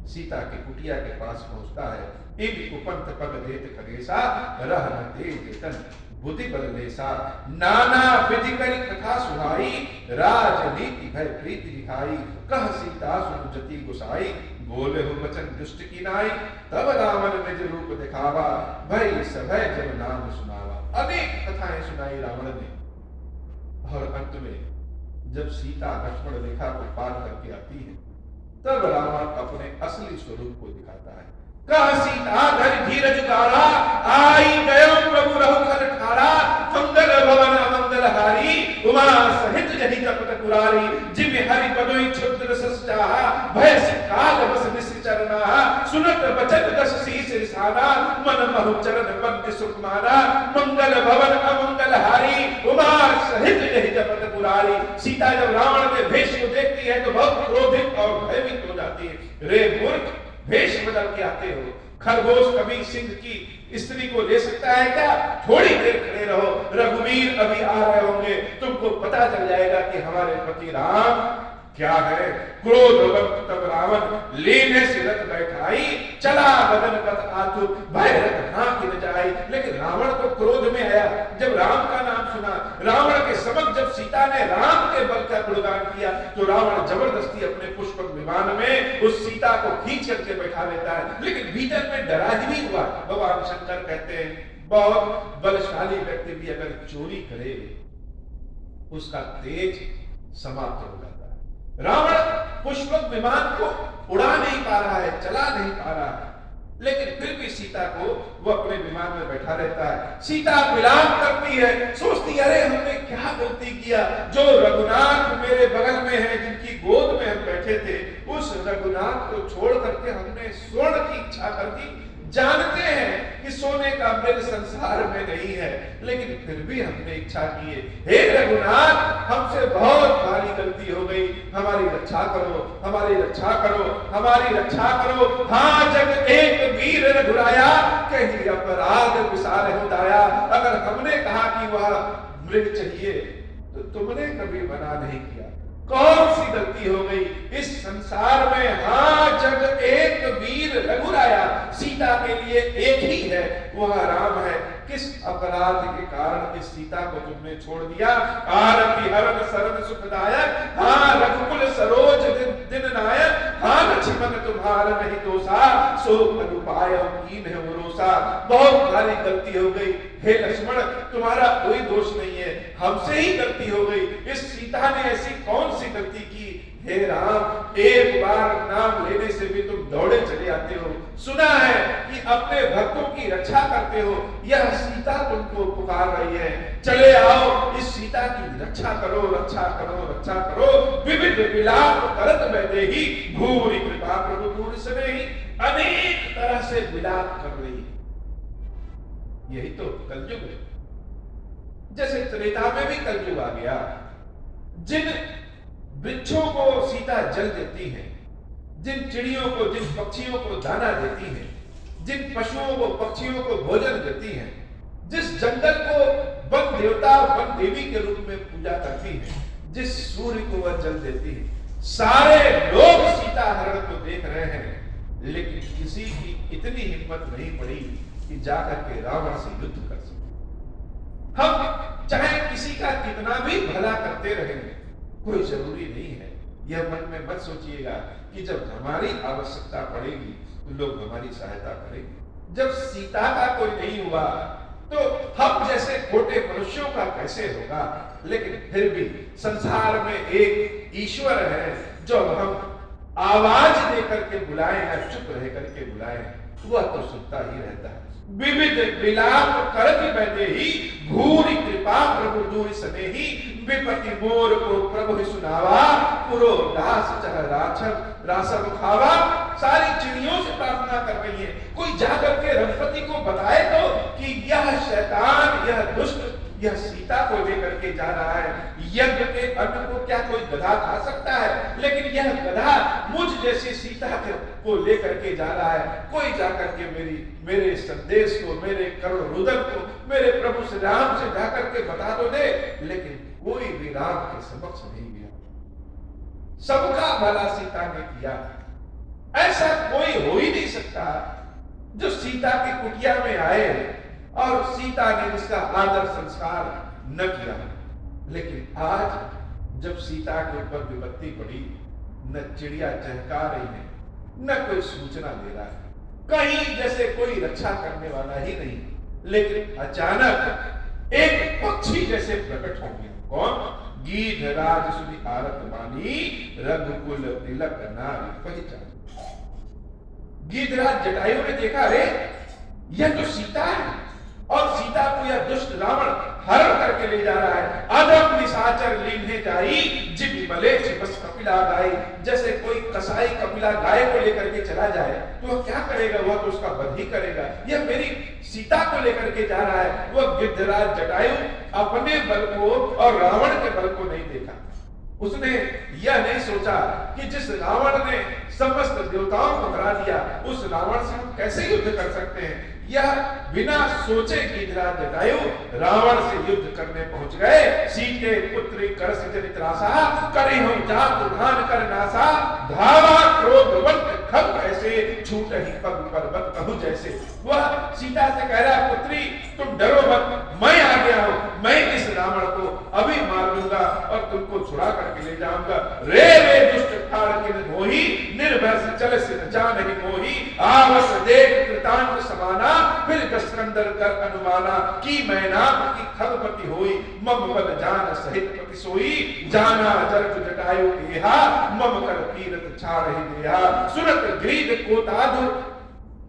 सीता की कुटिया के पास पहुंचता है। इन उपंथ पग देत खगेसा, रह न तेज तन बुद्धि बल लेसा। नाना विधि करी कथा सुहाई, राजनीति भय प्रीति दिखाई। कह सीता सुन जति गुसाई, बोले हो वचन दुष्ट की नाई। तब रावण निज रूप दिखावा, भय सभय जब नाम सुनावा। अनेक कथाएं सुनाई रावण ने, और अंत में जब सीता लक्ष्मण रेखा को पार करके आती है तब रावण अपने असली स्वरूप को दिखाता है। कह सीता धर धीरज गारा, आई गयो प्रभु रघुखल ठारा। मंगल भवन अमंगल हारी, उमा सहित जहि कपट पुरारी। जिम हरि पदोई क्षुद्र सस चाहा, भय से काल बस निश्चर नाहा। सुनत बचन दस शीस रिसाना, मन महु चरण बंद सुकुमारा। मंगल भवन अमंगल हारी, उमा सहित जहि कपट पुरारी। सीता जब रावण के भेष को देखती है तो बहुत क्रोधित और भयभीत हो जाती है। रे मूर्ख, भेष बदल के आते हो। खरगोश कभी सिंह की स्त्री को ले सकता है क्या? थोड़ी देर खड़े रहो, रघुवीर अभी आ रहे होंगे, तुमको पता चल जाएगा कि हमारे पति राम क्या है? क्रोधवंत तब रावण लेने से रथ बैठाई, चला बदन पथ आतुर भय रथ हाँक न जाई। लेकिन रावण को क्रोध में आया जब राम का नाम सुना। रावण के समक्ष जब सीता ने राम के बल का गुणगान किया तो रावण जबरदस्ती अपने पुष्पक विमान में उस सीता को खींच करके बैठा लेता है। लेकिन भीतर में डरा ही नहीं हुआ। भगवान शंकर कहते हैं बहुत बलशाली व्यक्ति भी अगर चोरी करे उसका तेज समाप्त हो जाता है। रावण पुष्पक विमान को उड़ा नहीं पा रहा है, चला नहीं पा रहा है, लेकिन फिर भी सीता को वो अपने विमान में बैठा रहता है। सीता विलाप करती है, सोचती है अरे हमने क्या गलती किया, जो रघुनाथ मेरे बगल में है, जिनकी गोद में हम बैठे थे, उस रघुनाथ को छोड़ करके हमने स्वर्ण की इच्छा कर दी। जानते हैं कि सोने का मिल संसार में नहीं है, लेकिन फिर भी हमने इच्छा की है। हे रघुनाथ, हमसे बहुत भारी गलती हो गई, हमारी रक्षा करो, हमारी रक्षा करो, हमारी रक्षा करो। हाँ जग एक वीर रघुराया, कहीं अपराध विसार होदाया। अगर हमने कहा कि वह मृग चाहिए तो तुमने कभी मना नहीं किया। कौन सी गलती हो गई इस संसार में? हाँ जग एक वीर रघुराया, सीता के लिए एक ही है, वह राम है। किस अपराध के कारण इस सीता को तुमने छोड़ दिया? आरती हरण शरण सुखदायक, हाँ रघुकुल सरोज दिन नायक, हाँ लक्ष्मण तुम्हारा नहीं दोषा, सो अनुपाय कीन है भरोसा। बहुत भारी गलती हो गई, हे लक्ष्मण तुम्हारा कोई दोष नहीं है, हमसे ही गलती हो गई। इस सीता ने ऐसी कौन सी गलती की? हे राम, एक बार नाम लेने से भी तुम दौड़े चले आते हो। सुना है कि अपने भक्तों की रक्षा करते हो, यह सीता तुमको पुकार रही है, चले आओ इस सीता की रक्षा करो, रक्षा करो, रक्षा करो। विविध विलाप करत बैठे ही, भूरि कृपा प्रभु दूर सने ही। अनेक तरह से विलाप कर रही है। यही तो कलयुग है। जैसे त्रेता में भी कलयुग आ गया। जिन वृक्षों को सीता जल देती है, जिन चिड़ियों को, जिन पक्षियों को दाना देती है, जिन पशुओं को, पक्षियों को भोजन देती है, जिस जंगल को वन देवता, वन देवी के रूप में पूजा करती है, जिस सूर्य को वह जल देती है, सारे लोग सीता हरण को देख रहे हैं, लेकिन किसी की इतनी हिम्मत नहीं पड़ी कि जाकर के रावण से युद्ध कर सके। हम चाहे किसी का कितना भी भला करते रहेंगे, कोई जरूरी नहीं है। यह मन में मत सोचिएगा कि जब हमारी आवश्यकता पड़ेगी तो लोग हमारी सहायता करेंगे। जब सीता का कोई नहीं हुआ तो हम जैसे खोटे मनुष्यों का कैसे होगा? लेकिन फिर भी संसार में एक ईश्वर है जो हम आवाज देकर के बुलाएं या चुप रह करके बुलाएं, वह तो सुनता ही रहता है। विविध विलाप करत बैठे ही, भूरि कृपा प्रभु दूर सने ही। विपति मोर को प्रभु सुनावा, पुरो दास चह रासव खावा। सारी चिड़ियों से प्रार्थना कर रही है, कोई जाकर के रघुपति को बताए तो कि यह शैतान, यह दुष्ट, यह सीता को लेकर के जा रहा है। यज्ञ के अन्न को क्या कोई गधा खा सकता है? लेकिन यह गधा मुझ जैसी सीता को लेकर के जा रहा है। कोई जाकर के मेरे संदेश को, मेरे करुण रुदन को मेरे प्रभु श्री राम से जाकर के बता तो दे। लेकिन कोई भी राम के समक्ष नहीं गया। सबका भला सीता ने किया, ऐसा कोई हो ही नहीं सकता जो सीता की कुटिया में आए और सीता ने उसका आदर संस्कार न किया। लेकिन आज जब सीता के ऊपर विपत्ति पड़ी, न चिड़िया चहका रही है, न कोई सूचना दे रहा है, कहीं जैसे कोई रक्षा करने वाला ही नहीं। लेकिन अचानक एक पक्षी जैसे प्रकट हो गया। कौन? गीधराज सुनि आरत बानी, रघुकुल तिलक नारी पहचान। गीधराज जटायु ने देखा, अरे यह तो सीता है, और सीता को यह दुष्ट रावण हरण करके ले जा रहा है। अधम निशाचर लीन्हे जाई, जिब मले बस कपिला गाय। जैसे कोई कसाई कपिला गाय को लेकर के चला जाए तो वह क्या करेगा? वह तो उसका वध ही करेगा। यह मेरी सीता को लेकर के जा रहा है। वह गिद्धराज जटायु अपने बल को और रावण के बल को नहीं देखा, उसने यह नहीं सोचा कि जिस रावण ने समस्त देवताओं को हरा दिया, उस रावण से हम कैसे युद्ध कर सकते हैं। यह बिना सोचे गीधराज जटायु रावण से युद्ध करने पहुंच गए। सीते पुत्री कर जनित रासा, करे हम जात धान कर नासा, धावा क्रोधवंत खग ऐसे, छूट ही पग पर्वत कहु जैसे। वह सीता से कह रहा, पुत्री तुम डरो मत, मैं आ गया हूं, मैं इस रावण को अभी मार दूंगा और तुमको छुड़ा करके ले जाऊंगा। रे रे दुष्ट ठाड़ किन मोही, निर्भय से चल सिर जान ही मोही, आवस देख कृतांत समाना, फिर दशकंदर कर अनुमाना, की मैं नाम की खगपति होई, मम बल जान सहित पति सोई, जाना जरक जटायु केहा, मम कर तीरथ छाड़ ही देहा, सुनत ग्रीद कोतादुर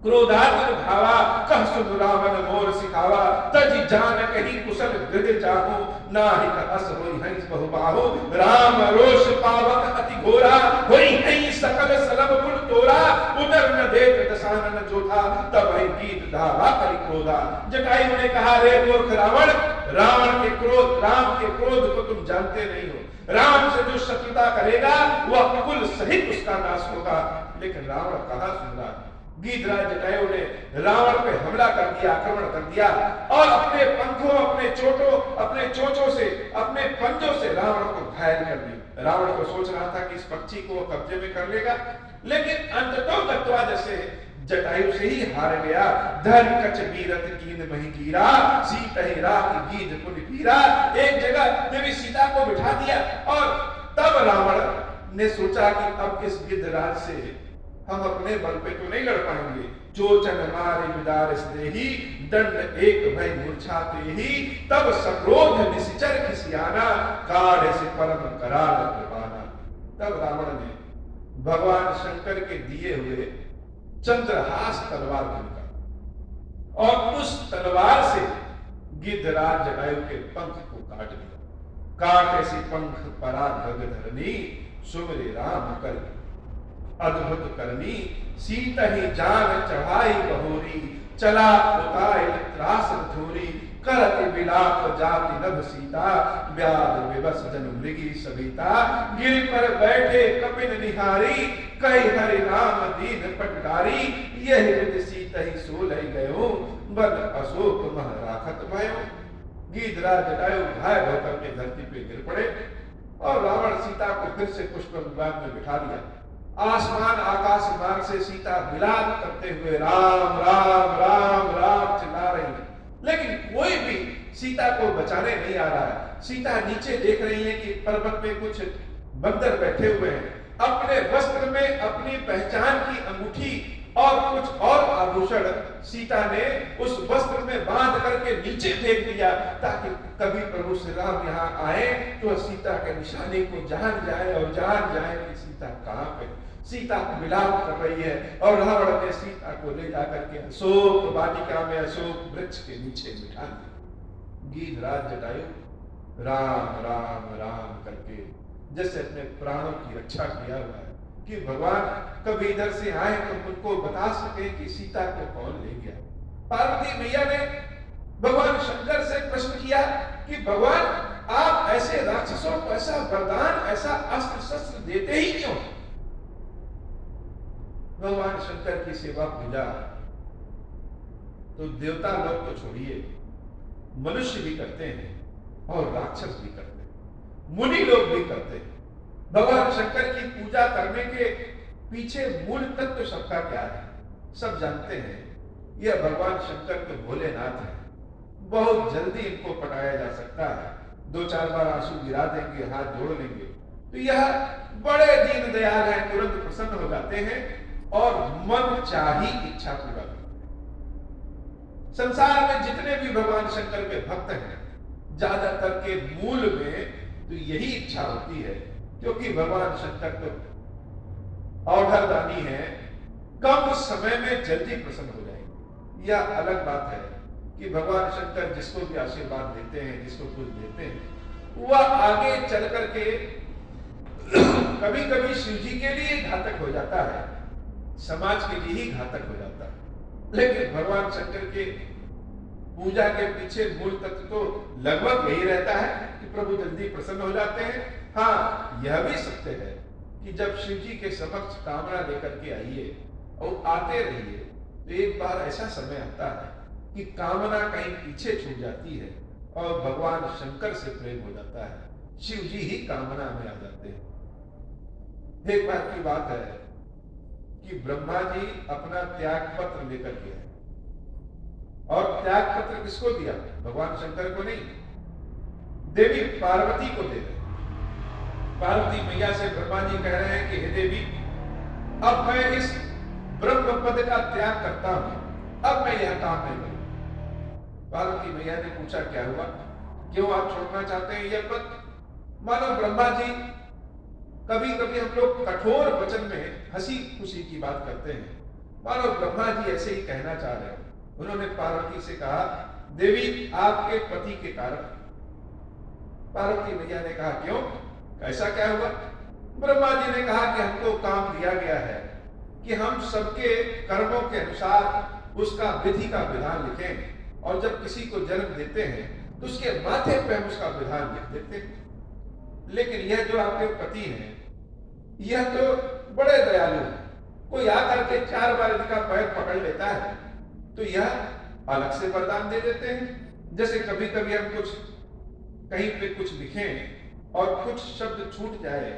क्रोधातुर भावा, कह सुन रावण मोर सिखावा, तजी जान कही कुशल गृह जाहु, नाहि अस होई हंस बहुबाहु, राम रोष पावक अति घोरा, होई हई सकल सलभ कुल तोरा, उदर न देख दशानन जोधा, तब हई गीत धावा करि क्रोधा। जटायु ने कहा, रे मूर्ख रावण, रावण के क्रोध, राम के क्रोध को तुम जानते नहीं हो। राम से जो शत्रुता करेगा वह कुल सहित उसका नाश होगा। लेकिन रावण कहां सुन रहा। गीधराज जटायु ने रावण पे हमला कर दिया, आक्रमण कर दिया और अपने पंखों, अपने चोटों, अपने चोंचों से, अपने पंजों से रावण को घायल कर दिया। रावण को सोच रहा था कि इस पक्षी को कब्जे में कर लेगा, लेकिन अंततः गत्वा जैसे जटायु से ही हार गया। धर कच बीरत कीन मही कीरा, सीत ही रात गीध पुन पीरा। एक जगह देवी सीता को बिठा दिया और तब रावण ने सोचा कि अब इस गिद्धराज से हम अपने बल पे तो नहीं लड़ पाएंगे। चोचन मारे विदार स्नेही, दंड एक भय मूर्छाते ही, तब सक्रोध निश्चर खिसियाना, काढ़ से परम करार कृपाना। तब रावण ने भगवान शंकर के दिए हुए चंद्रहास तलवार को निकाला और उस तलवार से गिद्धराज जटायु के पंख को काट दिया। काटे से पंख पराग धरनी, सुमरे राम कर अद्भुत करनी, सीत ही जान चढ़ाई बहोरी, चला उताय त्रास थोरी, करत विलाप जाति नभ सीता, व्याध विवश जन मृगी सविता, गिर पर बैठे कपिन निहारी, कई हरि नाम दीन पटकारी, यही विधि सीत ही सोलह गयो, बद अशोक मह राखत भयो। गीधराज जटायु घायल होकर के धरती पे गिर पड़े और रावण सीता को फिर से पुष्प विमान में बिठा दिया। आसमान आकाश मार्ग से सीता विलाप करते हुए राम राम राम राम चिल्ला रही है, लेकिन कोई भी सीता को बचाने नहीं आ रहा है। सीता नीचे देख रही है कि पर्वत में कुछ बंदर बैठे हुए हैं। अपने वस्त्र में अपनी पहचान की अंगूठी और कुछ और आभूषण सीता ने उस वस्त्र में बांध करके नीचे फेंक दिया, ताकि कभी प्रभु श्री राम यहाँ आए तो सीता के निशाने को जान जाए और जान जाए कि सीता कहाँ पे। सीता विलाप कर रही है और रावण ने सीता को ले जाकर के अशोक वाटिका में, अशोक वृक्ष के नीचे बिठा दिया। गीधराज जटायु राम राम राम करके जैसे अपने प्राणों की रक्षा किया हुआ है कि भगवान कभी इधर से आए तो उनको बता सके कि सीता को कौन ले गया। पार्वती मैया ने भगवान शंकर से प्रश्न किया कि भगवान आप ऐसे राक्षसों को ऐसा वरदान, ऐसा अस्त्र शस्त्र देते ही क्यों। भगवान शंकर की सेवा पूजा तो देवता लोग तो छोड़िए, मनुष्य भी करते हैं और राक्षस भी करते हैं, मुनि लोग भी करते हैं। भगवान शंकर की पूजा करने के पीछे मूल तत्व सबका क्या है, सब जानते हैं। यह भगवान शंकर तो भोलेनाथ है, बहुत जल्दी इनको पटाया जा सकता है। 2-4 बार आंसू गिरा देंगे, हाथ जोड़ लेंगे तो यह बड़े दीन दयाल हैं, तुरंत प्रसन्न हो जाते हैं और मन चाही इच्छा पूरा करते हैं। संसार में जितने भी भगवान शंकर के भक्त हैं, ज्यादातर के मूल में तो यही इच्छा होती है, क्योंकि भगवान शंकर तो औढ़दानी है, कम समय में जल्दी प्रसन्न हो जाएंगे। यह अलग बात है कि भगवान शंकर जिसको भी आशीर्वाद देते हैं, जिसको कुछ देते हैं, वह आगे चल करके कभी कभी शिव जी के लिए घातक हो जाता है, समाज के लिए ही घातक हो जाता है। लेकिन भगवान शंकर के पूजा के पीछे मूल तत्व तो लगभग यही रहता है कि प्रभु जल्दी प्रसन्न हो जाते हैं हाँ, यह भी सत्य है कि जब शिव जी के समक्ष कामना लेकर के आइए और आते रहिए, तो एक बार ऐसा समय आता है कि कामना कहीं पीछे छूट जाती है और भगवान शंकर से प्रेम हो जाता है, शिव जी ही कामना में आ जाते हैं। एक बार की बात है कि ब्रह्मा जी अपना त्याग पत्र लेकर के आए, और त्याग पत्र किसको दिया? भगवान शंकर को नहीं, देवी पार्वती को दे रहे। पार्वती मैया से ब्रह्मा जी कह रहे हैं कि हे देवी, अब मैं इस ब्रह्म पद का त्याग करता हूं, अब मैं यह काम नहीं करूं। पार्वती मैया ने पूछा क्या हुआ, क्यों आप छोड़ना चाहते हैं यह पद? मानो ब्रह्मा जी, कभी कभी हम लोग कठोर वचन में हंसी खुशी की बात करते हैं, मानो ब्रह्मा जी ऐसे ही कहना चाह रहे हैं। उन्होंने पार्वती से कहा, देवी आपके पति के कारण। पार्वती मैया ने कहा क्यों, ऐसा क्या हुआ? ब्रह्मा जी ने कहा कि हमको काम दिया गया है कि हम सबके कर्मों के अनुसार उसका विधि का विधान लिखें, और जब किसी को जन्म देते हैं तो उसके माथे पे हम उसका विधान लिख देते हैं। लेकिन यह जो आपके पति हैं, यह तो बड़े दयालु हैं, कोई आकर के 4 बार इनका पैर पकड़ लेता है तो यह अलग से वरदान दे देते हैं। जैसे कभी कभी हम कुछ कहीं पे कुछ लिखें और कुछ शब्द छूट जाए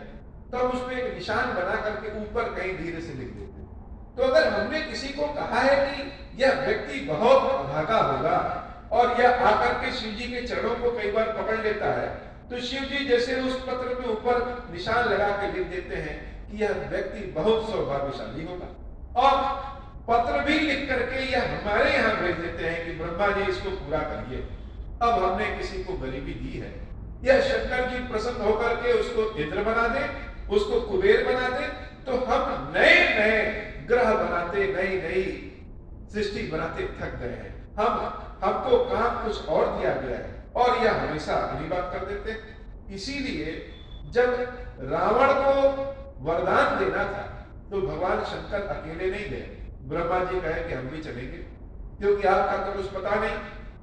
तो हम उसमें एक निशान बना करके ऊपर कहीं धीरे से लिख देते हैं। तो अगर हमने किसी को कहा है कि यह व्यक्ति बहुत अभागा होगा और यह आकर के शिव जी के चरणों को कई बार पकड़ लेता है, तो शिव जी जैसे उस पत्र में ऊपर निशान लगा के लिख देते हैं कि यह व्यक्ति बहुत सौभाग्यशाली होगा, और पत्र भी लिख करके यह हमारे यहाँ भेज देते हैं कि ब्रह्मा जी इसको पूरा करिए। अब हमने किसी को गरीबी दी है, यह शंकर जी प्रसन्न होकर के उसको इंद्र बना दे, उसको कुबेर बना दे, तो हम नए नए ग्रह बनाते, नई नई सृष्टि बनाते थक गए हैं। हमको काम कुछ और दिया गया है, और यह हमेशा अपनी बात कर देते हैं। इसीलिए जब रावण को वरदान देना था तो भगवान शंकर अकेले नहीं गए, ब्रह्मा जी कहे कि हम भी चलेंगे, क्योंकि आपका तो कुछ पता नहीं,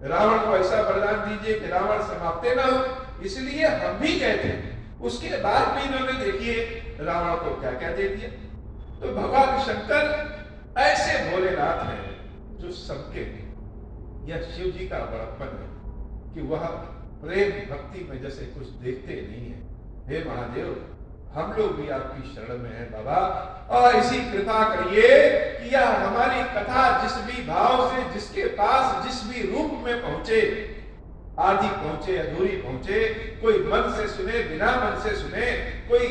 रावण को ऐसा वरदान दीजिए कि रावण समाप्त ना हो, इसलिए हम भी गए थे। उसके बाद भी इन्होंने देखिए रावण को क्या क्या दे दिया। तो भगवान शंकर ऐसे भोलेनाथ हैं जो सबके, यह शिव जी का बड़प्पन है कि वह प्रेम भक्ति में जैसे कुछ देखते नहीं है। हे महादेव, हम लोग भी आपकी शरण में हैं बाबा, और इसी कृपा करिए कि यह हमारी कथा जिस भी भाव से, जिसके पास जिस भी रूप में पहुंचे, आधी पहुंचे अधूरी पहुंचे, कोई मन से सुने बिना मन से सुने, कोई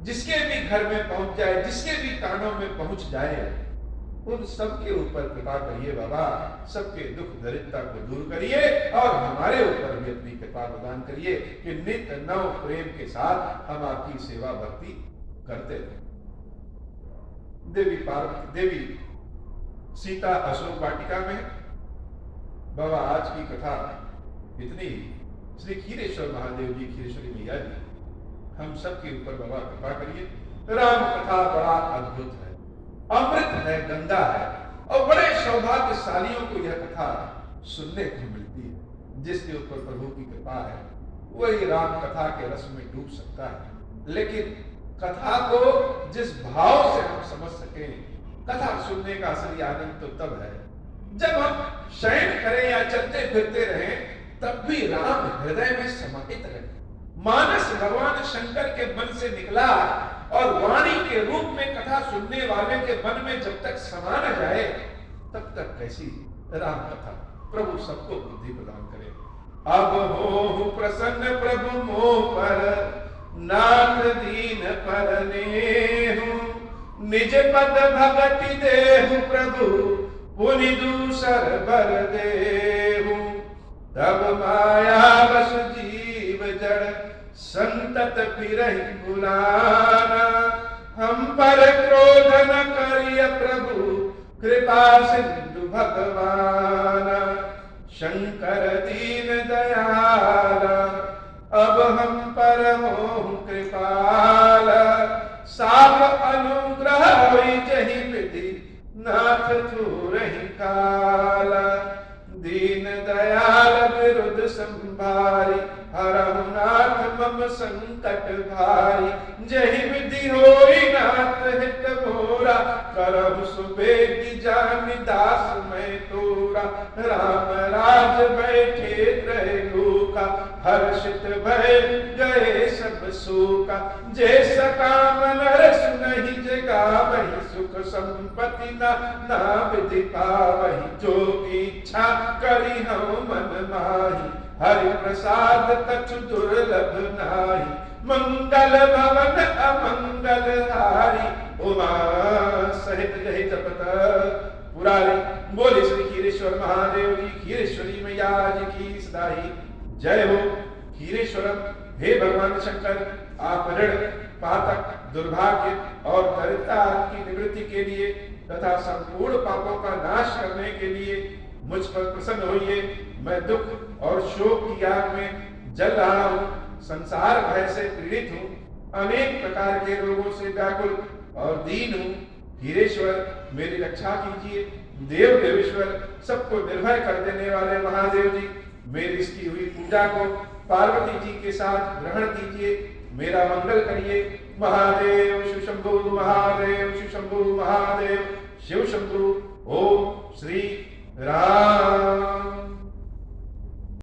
जिसके भी घर में पहुंच जाए, जिसके भी कानों में पहुंच जाए, उन सबके ऊपर कृपा करिए बाबा, सबके दुख दरिद्रता को दूर करिए, और हमारे ऊपर भी अपनी कृपा प्रदान करिए कि नित्य नव प्रेम के साथ हम आपकी सेवा भक्ति करते रहे। देवी सीता अशोक वाटिका में। बाबा आज की कथा इतनी ही। श्री खीरेश्वर महादेव जी, खीरेश्वरी मैया जी, हम सबके ऊपर बाबा कृपा करिए। राम कथा बड़ा अद्भुत है, अमृत है, गंगा है, और बड़े सौभाग्यशालियों को यह कथा सुनने को मिलती है। जिसके ऊपर प्रभु की कृपा है वही राम कथा के रस में डूब सकता है। लेकिन कथा को जिस भाव से हम समझ सके, कथा सुनने का असली आनंद तो तब है जब हम शयन करें या चलते फिरते रहें, तब भी राम हृदय में समाहित रहे। मानस भगवान शंकर के मन से निकला, और वाणी के रूप में कथा सुनने वाले के मन में जब तक समा न जाए, तब तक कैसी राम कथा। प्रभु सबको बुद्धि प्रदान करे। अब हो प्रसन्न प्रभु मोह पर, नाथ दीन पर नेहु, निज पद भगति देहु प्रभु, पुनि दूसर बर देहु। तब माया बस जीव जड़, संतत फिरहि बुलाना। हम पर क्रोध न करिय प्रभु, कृपा सिंधु भगवाना। शंकर दीन दयाला, अब हम पर हो कृपाला। साप अनुग्रह होई जहि विधि, नाथ थूरहि काला। दीन दयाल विरुद्ध संभारी, हरहु नाथ मम संकट भारी, जहि विधि होई नाथ हित मोरा, करहु सुबेदी जानि दास मैं तोरा। राम राज बैठे त्रय लोका, हर्षित भय गए सब शोका। जैसा काम नर सुनहि जगावहि, सुख संपत्ति ना विधि पावहि। जो इच्छा करी हम मन माही, हरि प्रसाद कछु दुर्लभ नाहि। मंगल भवन अमंगल हारी, उमा सहित जहि जपत पुरारी। बोले श्री खीरेश्वर महादेव जी, खीरेश्वरी मैया जी की सदाई जय हो। खीरेश्वरम, हे भगवान शंकर, आप ऋण, पातक, दुर्भाग्य और दरिद्रता की निवृत्ति के लिए तथा संपूर्ण पापों का नाश करने के लिए मुझ पर प्रसन्न होइए। मैं दुख और शोक की आग में जल रहा हूँ, संसार भय से पीड़ित हूँ, अनेक प्रकार के रोगों से व्याकुल और दीन हूँ। हीरेश्वर, मेरी रक्षा कीजिए। देव देवेश्वर, सबको निर्भय कर देने वाले महादेव जी, मेरी इसकी हुई पूजा को पार्वती जी के साथ ग्रहण कीजिए, मेरा मंगल करिए। महादेव शिव शंभु, महादेव शिव शंभु, महादेव शिव शंभु। ओम श्री राम।